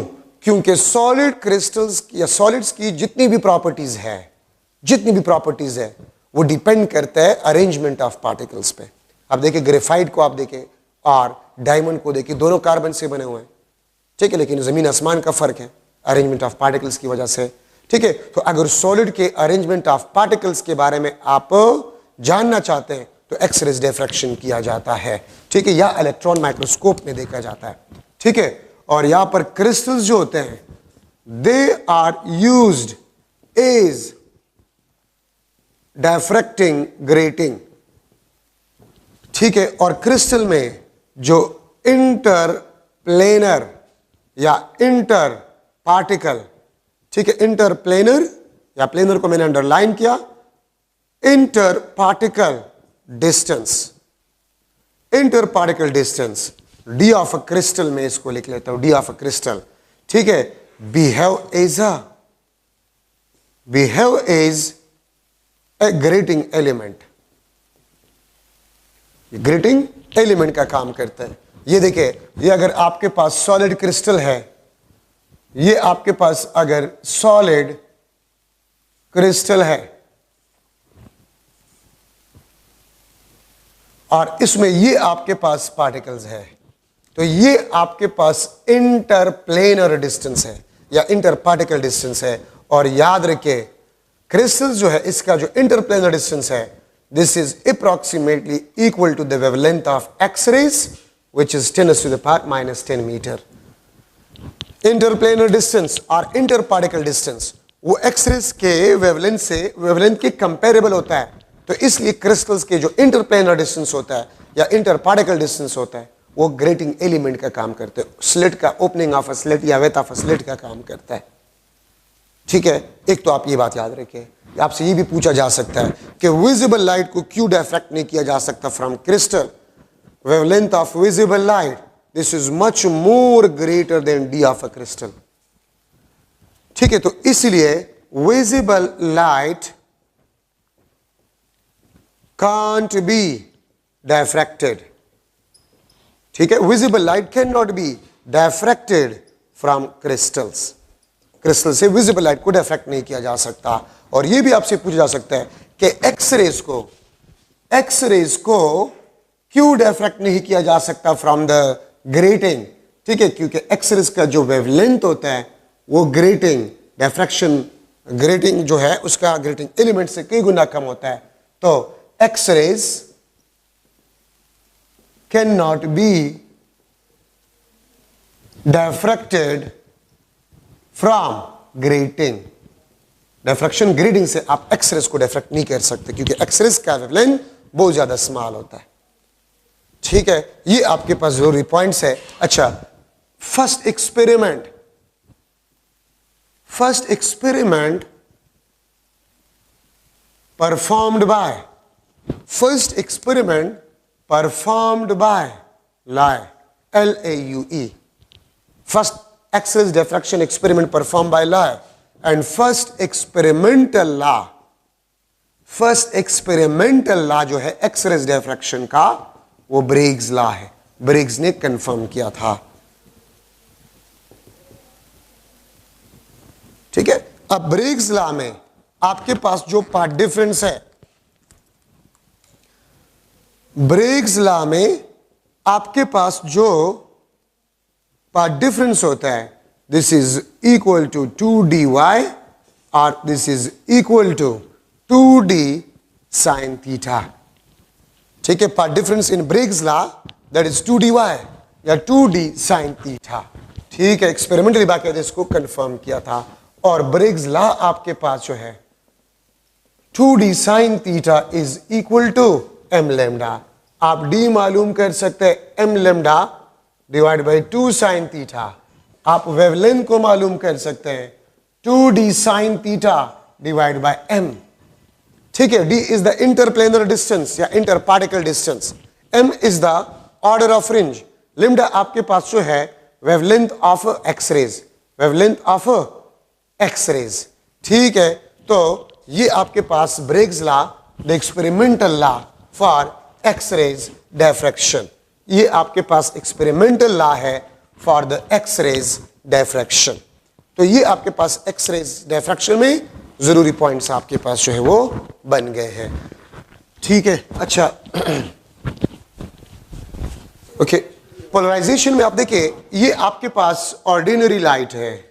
क्योंकि सॉलिड क्रिस्टल्स या सॉलिड्स की जितनी भी प्रॉपर्टीज है वो डिपेंड करता है अरेंजमेंट ऑफ पार्टिकल्स पे। अब देखिए ग्रेफाइट को आप देखें और डायमंड को देखिए, दोनों कार्बन से बने हुए हैं, ठीक है, लेकिन जमीन आसमान का फर्क है अरेंजमेंट ऑफ पार्टिकल्स की वजह से। ठीक है, तो अगर सॉलिड के अरेंजमेंट ऑफ पार्टिकल्स के बारे में आप जानना चाहते हैं तो एक्स-रे डिफ्रैक्शन किया जाता है, ठीक है, या इलेक्ट्रॉन माइक्रोस्कोप में देखा जाता है। ठीक है, और यहां पर क्रिस्टल्स जो होते हैं they are used as diffracting grating. ठीक है, और क्रिस्टल में जो इंटर प्लेनर या इंटर पार्टिकल, ठीक है, इंटर प्लेनर या प्लेनर को मैंने अंडरलाइन किया, inter particle distance, inter particle distance D of a crystal में इसको लिख लेता हूं, डी ऑफ अ क्रिस्टल। ठीक है, behave as a grating element, grating element का काम करता है। ये देखिए, ये अगर आपके पास सॉलिड क्रिस्टल है, ये आपके पास अगर सॉलिड क्रिस्टल है और इसमें ये आपके पास पार्टिकल्स है, तो ये आपके पास इंटरप्लेनर डिस्टेंस है या इंटर पार्टिकल डिस्टेंस है। और याद रखिए, क्रिस्टल जो है इसका जो इंटरप्लेनर डिस्टेंस है, this is approximately equal to the wavelength of X-rays which is 10⁻⁻10 metre. Interplanar distance और इंटर पार्टिकल डिस्टेंस वो एक्स-रेज के वेवलेंथ के कंपेरेबल होता है। तो इसलिए क्रिस्टल्स के जो इंटरप्लेनर डिस्टेंस होता है या इंटर पार्टिकल डिस्टेंस होता है, वो ग्रेटिंग एलिमेंट का काम करते हैं, स्लिट का, ओपनिंग ऑफ अ स्लिट या विड्थ ऑफ अ स्लिट का काम करता है। ठीक है, एक तो आप ये बात याद रखिए। आपसे ये भी पूछा जा सकता है कि विजिबल लाइट को क्यों डिफ्रैक्ट नहीं किया जा सकता from crystal? Wavelength of visible light, this is much more greater than D of a crystal. ठीक है, तो इसलिए visible light can't be diffracted। ठीक है, visible light can not be diffracted from crystals. Crystal से विजिबल लाइट को diffract नहीं किया जा सकता। और यह भी आपसे पूछा जा सकता है कि एक्स-रेज को क्यों डिफ्रैक्ट नहीं किया जा सकता फ्रॉम द ग्रेटिंग? ठीक है, क्योंकि एक्स-रेज का जो वेवलेंथ होता है वो ग्रेटिंग जो है उसका ग्रेटिंग एलिमेंट से कई गुना कम होता है। तो X-rays cannot be diffracted from grating। Diffraction grating से आप एक्स-रेज को डिफ्रैक्ट नहीं कर सकते क्योंकि एक्स-रेज का वेवलेंथ बहुत ज्यादा स्मॉल होता है। ठीक है, ये आपके पास जरूरी पॉइंट्स है। अच्छा, first experiment performed by Lie, L-A-U-E। First X-rays diffraction experiment performed by Lie, and first experimental law जो है X-rays diffraction का, वो ब्रेग्स लॉ है। ब्रेग्स ने कंफर्म किया था। ठीक है, अब ब्रेग्स लॉ में आपके पास जो पार्ट डिफरेंस है, ब्रेग्स लॉ में आपके पास जो पार्ट डिफरेंस होता है, this is equal to 2dy और this is equal to 2d sin theta. ठीक है, path difference in Bragg's law that is 2dy या 2d sin थीटा। ठीक है, एक्सपेरिमेंटली बाकायदे इसको कंफर्म किया था। और ब्रेग्स लॉ आपके पास जो है 2d sin theta is equal to m lambda. आप d मालूम कर सकते हैं m lambda divide by 2 sin theta. आप वेवलेंथ को मालूम कर सकते हैं 2d sin theta divide by m। ठीक है, d is the interplanar distance या inter particle distance, m is the order of fringe, lambda आपके पास जो है वेवलेंथ ऑफ एक्स-रेज। ठीक है, तो ये आपके पास Bragg's law, the experimental law for X rays diffraction. ये आपके पास एक्सपेरिमेंटल लॉ है फॉर द एक्स-रेज डिफ्रैक्शन। तो ये आपके पास एक्स-रेज डिफ्रैक्शन में जरूरी पॉइंट्स आपके पास जो है वो बन गए हैं। ठीक है, अच्छा ओके, पोलराइजेशन में आप देखिए, ये आपके पास ऑर्डिनरी लाइट है,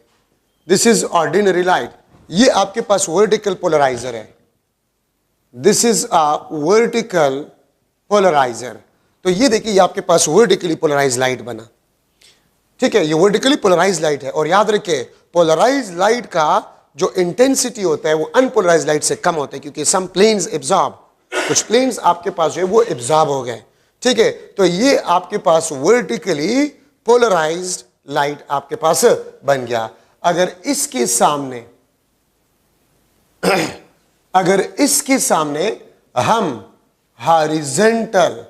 दिस इज ऑर्डिनरी लाइट। ये आपके पास वर्टिकल पोलराइजर है, this is a vertical polariser. तो ये देखिए, ये आपके पास वर्टिकली पोलराइज लाइट बना। ठीक है, ये वर्टिकली पोलराइज लाइट है। और याद रखिए, पोलराइज लाइट का जो इंटेंसिटी होता है वो अनपोलराइज लाइट से कम होता है क्योंकि सम प्लेन्स एब्जॉर्ब, कुछ प्लेन्स आपके पास जो है वो एब्जॉर्ब हो गए। ठीक है, तो ये आपके पास वर्टिकली पोलराइज्ड लाइट आपके पास बन गया। अगर इसके सामने हम हॉरिजॉन्टल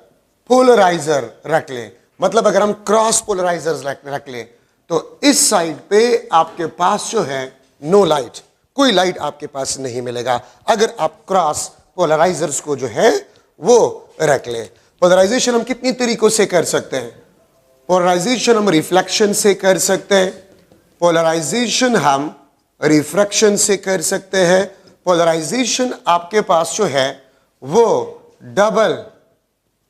पोलराइजर रख ले, मतलब अगर हम क्रॉस पोलराइजर्स रख ले, तो इस साइड पे आपके पास जो है नो लाइट, कोई लाइट आपके पास नहीं मिलेगा अगर आप क्रॉस पोलराइजर्स को जो है वो रख ले। पोलराइजेशन हम कितनी तरीकों से कर सकते हैं? पोलराइजेशन हम रिफ्लेक्शन से कर सकते हैं, पोलराइजेशन हम रिफ्रैक्शन से कर सकते हैं, पोलराइजेशन आपके पास जो है वो डबल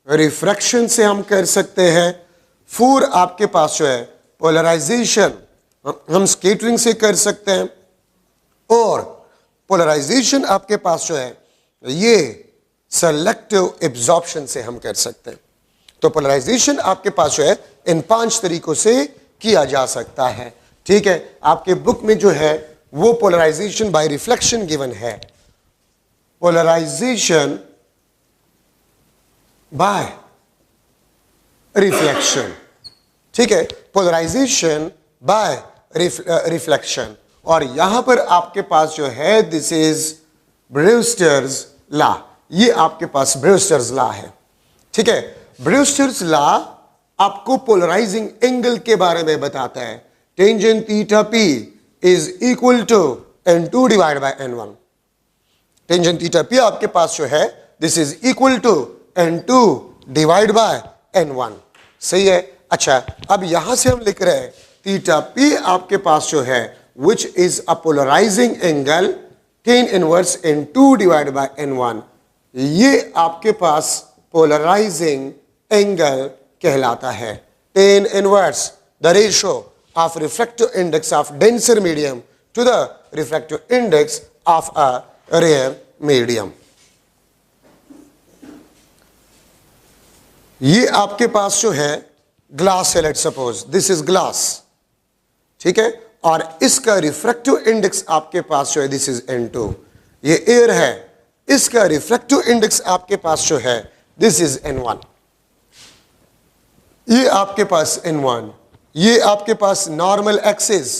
रिफ्रैक्शन से हम कर सकते हैं, फोर आपके पास जो है पोलराइजेशन हम स्कैटरिंग से कर सकते हैं, और पोलराइजेशन आपके पास जो है ये सेलेक्टिव एब्जॉर्प्शन से हम कर सकते हैं। तो पोलराइजेशन आपके पास जो है इन 5 तरीकों से किया जा सकता है। ठीक है, आपके बुक में जो है वो पोलराइजेशन बाय रिफ्लेक्शन गिवन है, पोलराइजेशन बाय रिफ्लेक्शन। ठीक है, पोलराइजेशन बाय रिफ्लेक्शन, और यहां पर आपके पास जो है दिस इज ब्रूस्टर्स लॉ, ये आपके पास ब्रूस्टर्स लॉ है। ठीक है, ब्रूस्टर्स लॉ आपको पोलराइजिंग एंगल के बारे में बताता है। Tangent theta P is equal to n2 divide by n1। Tangent theta P आपके पास जो है this is equal to n2 divide by n1। सही है। अच्छा, अब यहां से हम लिख रहे हैं थीटा पी आपके पास जो है which is a polarizing angle tan inverse n2 divided by n1, ये आपके पास पोलराइजिंग एंगल कहलाता है। tan inverse the ratio of refractive index of denser medium to the refractive index of a rare medium। ये आपके पास जो है glass है, let suppose this is glass. ठीक है, और इसका रिफ्रैक्टिव इंडेक्स आपके पास जो है दिस इज n2। ये एयर है, इसका रिफ्रैक्टिव इंडेक्स आपके पास जो है दिस इज n1। ये आपके पास n1, ये आपके पास normal axis,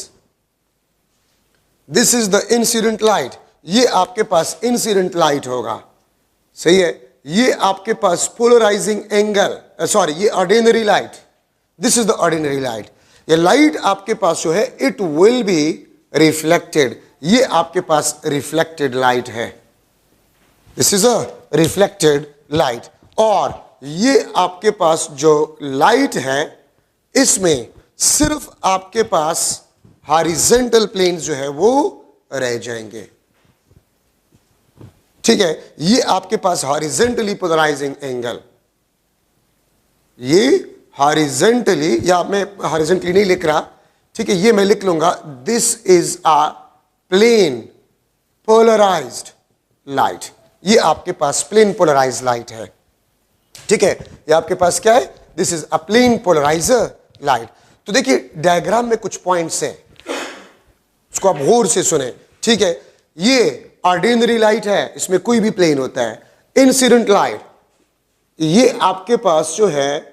this is the incident light, ये आपके पास इंसिडेंट लाइट होगा। सही है, ये आपके पास पोलराइजिंग एंगल, सॉरी ये ordinary light, this is the ordinary light. ये लाइट आपके पास जो है इट विल बी रिफ्लेक्टेड, ये आपके पास रिफ्लेक्टेड लाइट है, this is a reflected light. और ये आपके पास जो लाइट है इसमें सिर्फ आपके पास हॉरिजॉन्टल प्लेन्स जो है वो रह जाएंगे। ठीक है, ये आपके पास हॉरिजॉन्टली पोलराइजिंग एंगल, ये हॉरिजॉन्टली, या मैं हॉरिजॉन्टली नहीं लिख रहा, ठीक है, ये मैं लिख लूंगा this is a plane polarised light, ये आपके पास प्लेन पोलराइज्ड लाइट है। ठीक है, ये आपके पास क्या है, this is a plane polariser light. तो देखिए डायग्राम में कुछ पॉइंट्स हैं, उसको आप गौर से सुने। ठीक है, ये ऑर्डिनरी लाइट है, इसमें कोई भी प्लेन होता है। इंसिडेंट लाइट, ये आपके पास जो है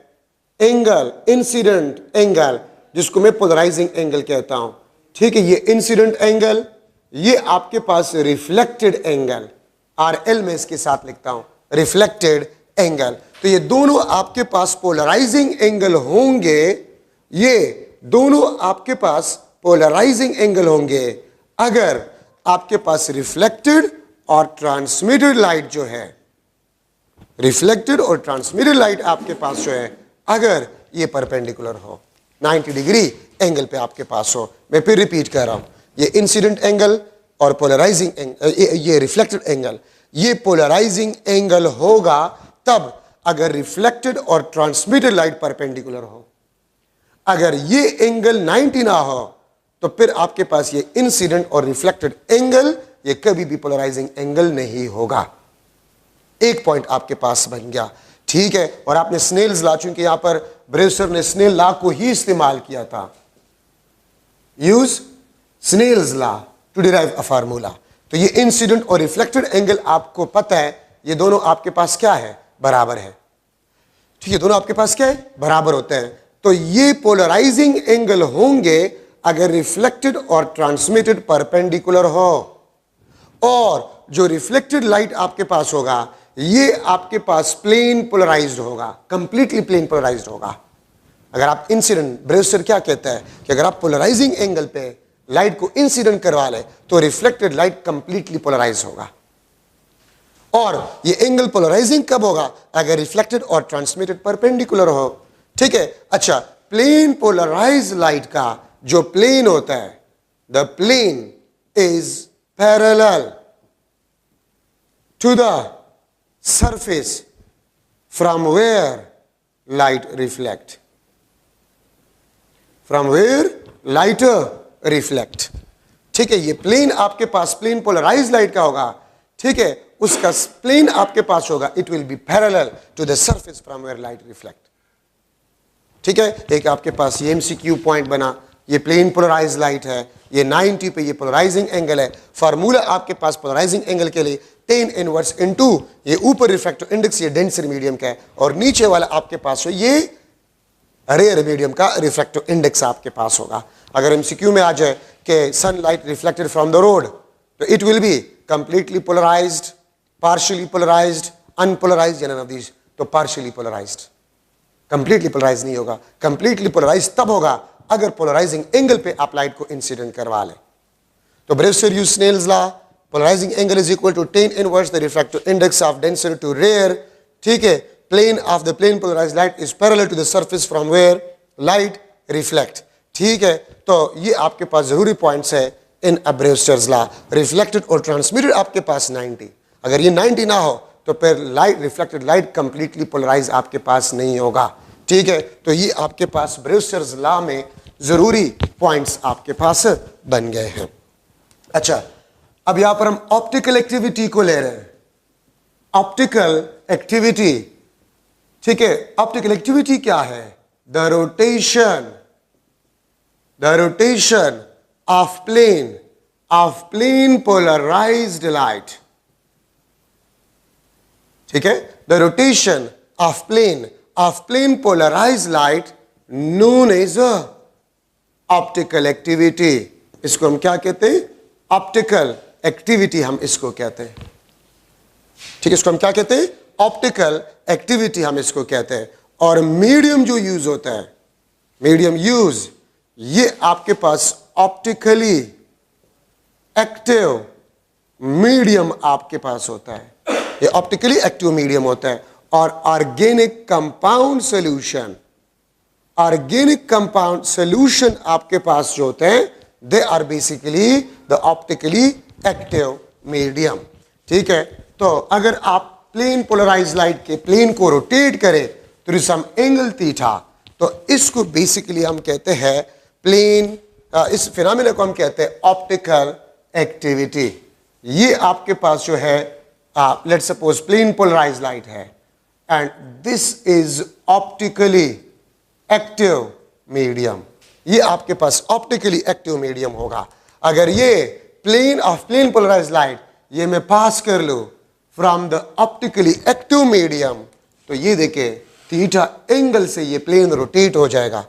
एंगल, इंसिडेंट एंगल, जिसको मैं पोलराइजिंग एंगल कहता हूं। ठीक है, ये इंसिडेंट एंगल, ये आपके पास रिफ्लेक्टेड एंगल, RL में इसके साथ लिखता हूं रिफ्लेक्टेड एंगल। तो ये दोनों आपके पास पोलराइजिंग एंगल होंगे, ये दोनों आपके पास पोलराइजिंग एंगल होंगे अगर आपके पास रिफ्लेक्टेड और ट्रांसमिटेड लाइट जो है, रिफ्लेक्टेड और ट्रांसमिटेड लाइट आपके पास जो है अगर ये परपेंडिकुलर हो, 90 डिग्री एंगल पे आपके पास हो। मैं फिर रिपीट कर रहा हूं, ये इंसिडेंट एंगल और पोलराइजिंग एंगल, ये रिफ्लेक्टेड एंगल, ये पोलराइजिंग एंगल होगा तब अगर रिफ्लेक्टेड और ट्रांसमिटेड लाइट परपेंडिकुलर हो। अगर ये एंगल 90 ना हो तो फिर आपके पास ये इंसिडेंट और रिफ्लेक्टेड एंगल ये कभी भी पोलराइजिंग एंगल नहीं होगा। एक पॉइंट आपके पास बन गया। ठीक है, और आपने स्नेल्स लॉ, चूंकि यहां पर ब्रेवस्टर ने स्नेल लॉ को ही इस्तेमाल किया था, use Snell's law to derive a formula. तो ये इंसिडेंट और रिफ्लेक्टेड एंगल आपको पता है, ये दोनों आपके पास क्या है, बराबर है। ठीक है, दोनों आपके पास क्या है, बराबर होते हैं। तो ये पोलराइजिंग एंगल होंगे अगर रिफ्लेक्टेड और ट्रांसमिटेड परपेंडिकुलर हो, और जो रिफ्लेक्टेड लाइट आपके पास होगा ये आपके पास प्लेन पोलराइज्ड होगा, कंप्लीटली प्लेन पोलराइज्ड होगा। अगर आप इंसिडेंट, ब्रेवस्टर क्या कहता है कि अगर आप पोलराइजिंग एंगल पे लाइट को इंसिडेंट करवा ले तो रिफ्लेक्टेड लाइट कंप्लीटली पोलराइज होगा। और ये एंगल पोलराइजिंग कब होगा, अगर रिफ्लेक्टेड और ट्रांसमिटेड परपेंडिकुलर हो। ठीक है, अच्छा, प्लेन पोलराइज लाइट का जो प्लेन होता है, the plane is parallel to the surface from where light reflect, from where light reflect. ठीक है, ये प्लेन आपके पास प्लेन पोलराइज लाइट का होगा, ठीक है, उसका प्लेन आपके पास होगा, it will be parallel to the surface from where light reflect. ठीक है, एक आपके पास ये एमसीक्यू पॉइंट बना, ये प्लेन पोलराइज लाइट है, ये 90 पे ये पोलराइजिंग एंगल है। फार्मूला आपके पास पोलराइजिंग एंगल के लिए tan इनवर्स इनटू ये ऊपर रिफ्रैक्टिव इंडेक्स ये डेंसर मीडियम का है, और नीचे वाला आपके पास हो ये रेयर मीडियम का रिफ्रैक्टिव इंडेक्स आपके पास होगा। अगर एमसीक्यू में आ जाए कि sunlight reflected from the road, तो it will be completely polarised, partially polarised, unpolarised या नन ऑफ दीज। तो पार्शियली पोलराइज्ड, कंप्लीटली पोलराइज नहीं होगा। कंप्लीटली पोलराइज तब होगा अगर पोलराइजिंग एंगल पे आप लाइट को इंसिडेंट करवा लें। तो Brewster used Snell's law, polarising angle is equal to tan inverse the refractive index of denser to rare. ठीक है, plane of the plane polarised light is parallel to the surface from where light reflect. ठीक है, तो ये आपके पास जरूरी points है इन ब्रेवस्टर्स लॉ। रिफ्लेक्टेड और ट्रांसमिटेड आपके पास 90, अगर ये 90 ना हो तो फिर light reflected light completely polarise आपके पास नहीं होगा। ठीक है, तो ये आपके पास ब्रेवस्टर्स लॉ में जरूरी पॉइंट्स आपके पास बन गए हैं। अच्छा, अब यहां पर हम ऑप्टिकल एक्टिविटी को ले रहे हैं। ऑप्टिकल एक्टिविटी, ठीक है, ऑप्टिकल एक्टिविटी क्या है? The rotation of plane polarised light. ठीक है, the rotation of plane polarised light known as optical activity. इसको हम क्या कहते हैं? ऑप्टिकल एक्टिविटी हम इसको कहते हैं। ठीक है, इसको हम क्या कहते हैं? ऑप्टिकल एक्टिविटी हम इसको कहते हैं। और मीडियम जो यूज होता है, मीडियम यूज, ये आपके पास ऑप्टिकली एक्टिव मीडियम आपके पास होता है, ये ऑप्टिकली एक्टिव मीडियम होता है। और ऑर्गेनिक कंपाउंड सॉल्यूशन आपके पास जो होते हैं, they are basically the optically active medium. ठीक है, तो अगर आप प्लेन पोलराइज लाइट के प्लेन को रोटेट करें थ्रू सम एंगल थीटा, तो इसको बेसिकली हम कहते हैं प्लेन, इस फिनोमेना को हम कहते हैं ऑप्टिकल एक्टिविटी। ये आपके पास जो है, let's suppose plane polarise light है and this is optically active medium. ये आपके पास ऑप्टिकली एक्टिव मीडियम होगा। अगर ये प्लेन पोलराइज लाइट ये मैं पास कर लूं from the optically active medium, तो ये देखे थीटा एंगल से ये प्लेन रोटेट हो जाएगा।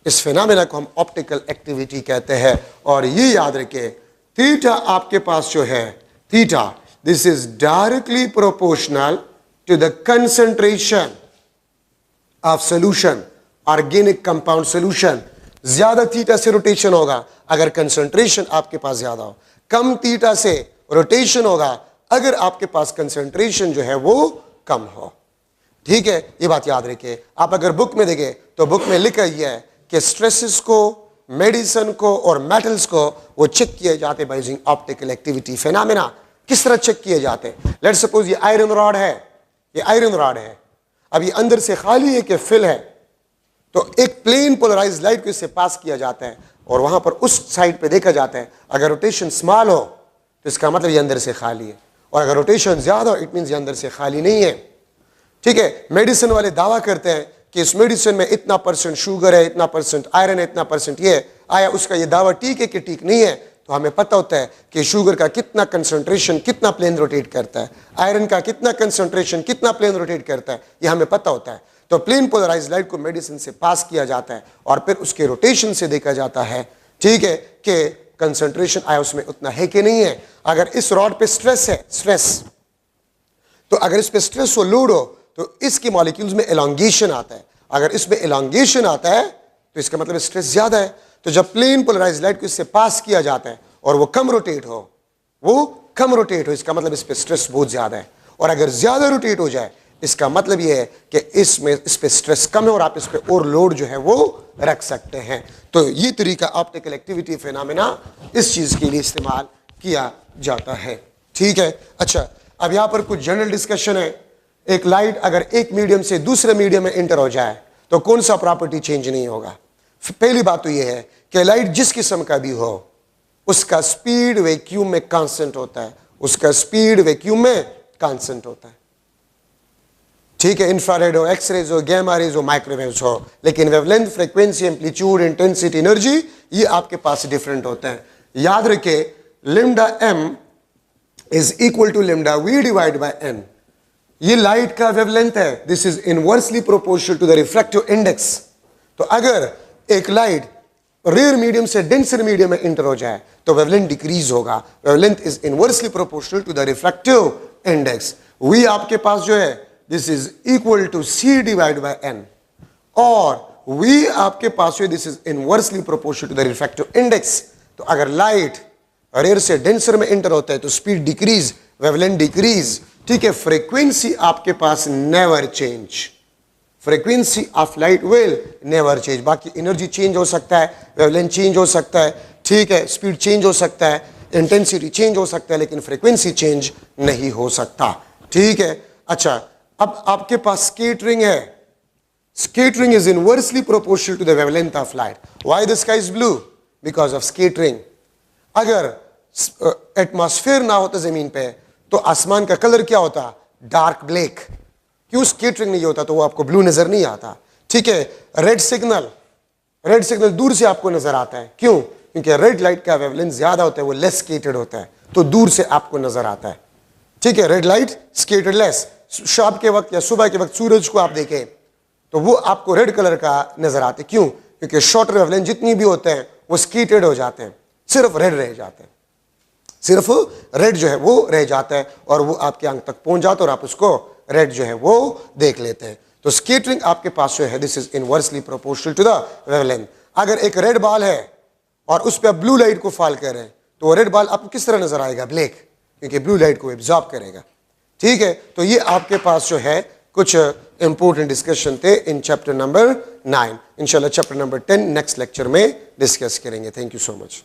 इस फिनोमेना को हम ऑप्टिकल एक्टिविटी कहते हैं। और ये याद रखे, थीटा आपके पास जो है, theta this is directly proportional to the concentration of solution, organic compound solution. ज्यादा थीटा से रोटेशन होगा अगर कंसंट्रेशन आपके पास ज्यादा हो, कम थीटा से रोटेशन होगा अगर आपके पास कंसंट्रेशन जो है वो कम हो। ठीक है, ये बात याद रखिए। आप अगर बुक में देखें तो बुक में लिखा यह है कि स्ट्रेसेस को, मेडिसिन को और मेटल्स को वो चेक किए जाते by using optical activity phenomena. किस तरह चेक किए जाते? लेट्स सपोज ये आयरन रॉड है, ये आयरन रॉड है, अब ये अंदर से खाली है कि फिल है, तो एक प्लेन पोलराइज्ड लाइट को इससे पास किया जाता है और वहां पर उस साइड पे देखा जाता है। अगर रोटेशन स्मॉल हो तो इसका मतलब ये अंदर से खाली है, और अगर रोटेशन ज्यादा हो इट मींस ये अंदर से खाली नहीं है। ठीक है, मेडिसिन वाले दावा करते हैं कि इस मेडिसिन में इतना परसेंट शुगर है, इतना परसेंट आयरन है, इतना परसेंट ये, आया उसका ये दावा ठीक है कि ठीक नहीं है? तो हमें पता होता है कि शुगर का कितना कंसंट्रेशन कितना प्लेन रोटेट करता है, आयरन का कितना कंसंट्रेशन कितना प्लेन रोटेट करता है, ये हमें पता होता है। तो प्लेन पोलराइज्ड लाइट को मेडिसिन से पास किया जाता है और फिर उसके रोटेशन से देखा जाता है, ठीक है, कि कंसंट्रेशन आया उसमें उतना है कि नहीं है। अगर इस रॉड पे स्ट्रेस है, स्ट्रेस, तो अगर इस पे स्ट्रेस हो, लोड हो, तो इसकी मॉलिक्यूल्स में एलोंगेशन आता है। अगर इसमें एलोंगेशन आता है तो इसका मतलब स्ट्रेस ज्यादा है। तो जब प्लेन पोलराइज्ड लाइट को इससे पास किया जाता है और वो कम रोटेट हो, इसका मतलब इस पे स्ट्रेस बहुत ज्यादा है। और अगर ज्यादा रोटेट हो जाए इसका मतलब ये है कि इस पे स्ट्रेस कम है और आप इस पे और लोड जो है वो रख सकते हैं। तो ये तरीका ऑप्टिकल एक्टिविटी फिनोमेना इस चीज के लिए इस्तेमाल किया जाता है। ठीक है, अच्छा अब यहां पर कुछ जनरल डिस्कशन है। एक लाइट अगर एक मीडियम से दूसरे मीडियम में इंटर हो जाए तो कौन सा प्रॉपर्टी चेंज नहीं होगा? पहली बात तो यह है कि लाइट जिस किस्म का भी हो उसका स्पीड वैक्यूम में कांस्टेंट होता है, उसका स्पीड वैक्यूम में कांस्टेंट होता है। ठीक है, इंफ्रारेड हो, एक्सरेज हो, गैमा रेज हो, माइक्रोवेव्स हो, लेकिन wavelength, frequency, amplitude, intensity, energy ये आपके पास डिफरेंट होते हैं। याद रखे lambda m is equal to lambda v divide by n। ये लाइट का वेवलेंथ है, this is inversely proportional to the refractive index. तो अगर एक लाइट रेयर मीडियम से डेंसर मीडियम में इंटर हो जाए तो वेवलेंथ डिक्रीज होगा। Wavelength is inversely proportional to the refractive index. v आपके पास जो है this is equal to c divide by n, और v आपके पास है this is inversely proportional to the refractive index. तो अगर लाइट रेयर से डेंसर में इंटर होता है तो स्पीड डिक्रीज, वेवलेंथ डिक्रीज। ठीक है, फ्रीक्वेंसी आपके पास never change, frequency of light will never change. बाकी एनर्जी चेंज हो सकता है, वेवलेंथ चेंज हो सकता है, ठीक है, स्पीड चेंज हो सकता है, इंटेंसिटी चेंज हो सकता है, लेकिन फ्रीक्वेंसी चेंज नहीं हो सकता। ठीक है, अच्छा अब आपके पास स्कैटरिंग है। Scattering is inversely proportional to the wavelength of light. Why the sky is blue? Because of scattering. अगर एटमॉस्फेयर ना होता जमीन पे तो आसमान का कलर क्या होता? Dark black. क्यों? स्कैटरिंग नहीं होता तो वो आपको ब्लू नजर नहीं आता। ठीक है, रेड सिग्नल दूर से आपको नजर आता है। क्यों? क्योंकि रेड लाइट का वेवलेंथ ज्यादा होता है, वो लेस स्कैटर्ड होता है, तो दूर से आपको नजर आता है। ठीक है, रेड लाइट स्कैटर्ड लेस। शाम के वक्त या सुबह के वक्त सूरज को आप देखें तो वो आपको रेड कलर का नजर आते। क्यों? क्योंकि शॉर्ट वेवलेंथ जितनी भी होते हैं वो स्कैटर्ड हो जाते हैं, सिर्फ रेड रह जाते हैं, सिर्फ रेड जो है वो रह जाता है और वो आपके आंख तक पहुंच जाता है और आप उसको रेड जो है वो देख लेते हैं। तो स्कैटरिंग आपके पास जो है this is inversely proportional to the wavelength. अगर एक रेड बॉल है और उस पर ब्लू लाइट को फॉल कर रहे हैं तो रेड बॉल आपको किस तरह नजर आएगा? ब्लैक, क्योंकि ब्लू लाइट को एब्जॉर्ब करेगा। ठीक है, तो ये आपके पास जो है कुछ इंपॉर्टेंट डिस्कशन थे इन चैप्टर नंबर 9। इंशाल्लाह चैप्टर नंबर 10 नेक्स्ट लेक्चर में डिस्कस करेंगे। Thank you so much.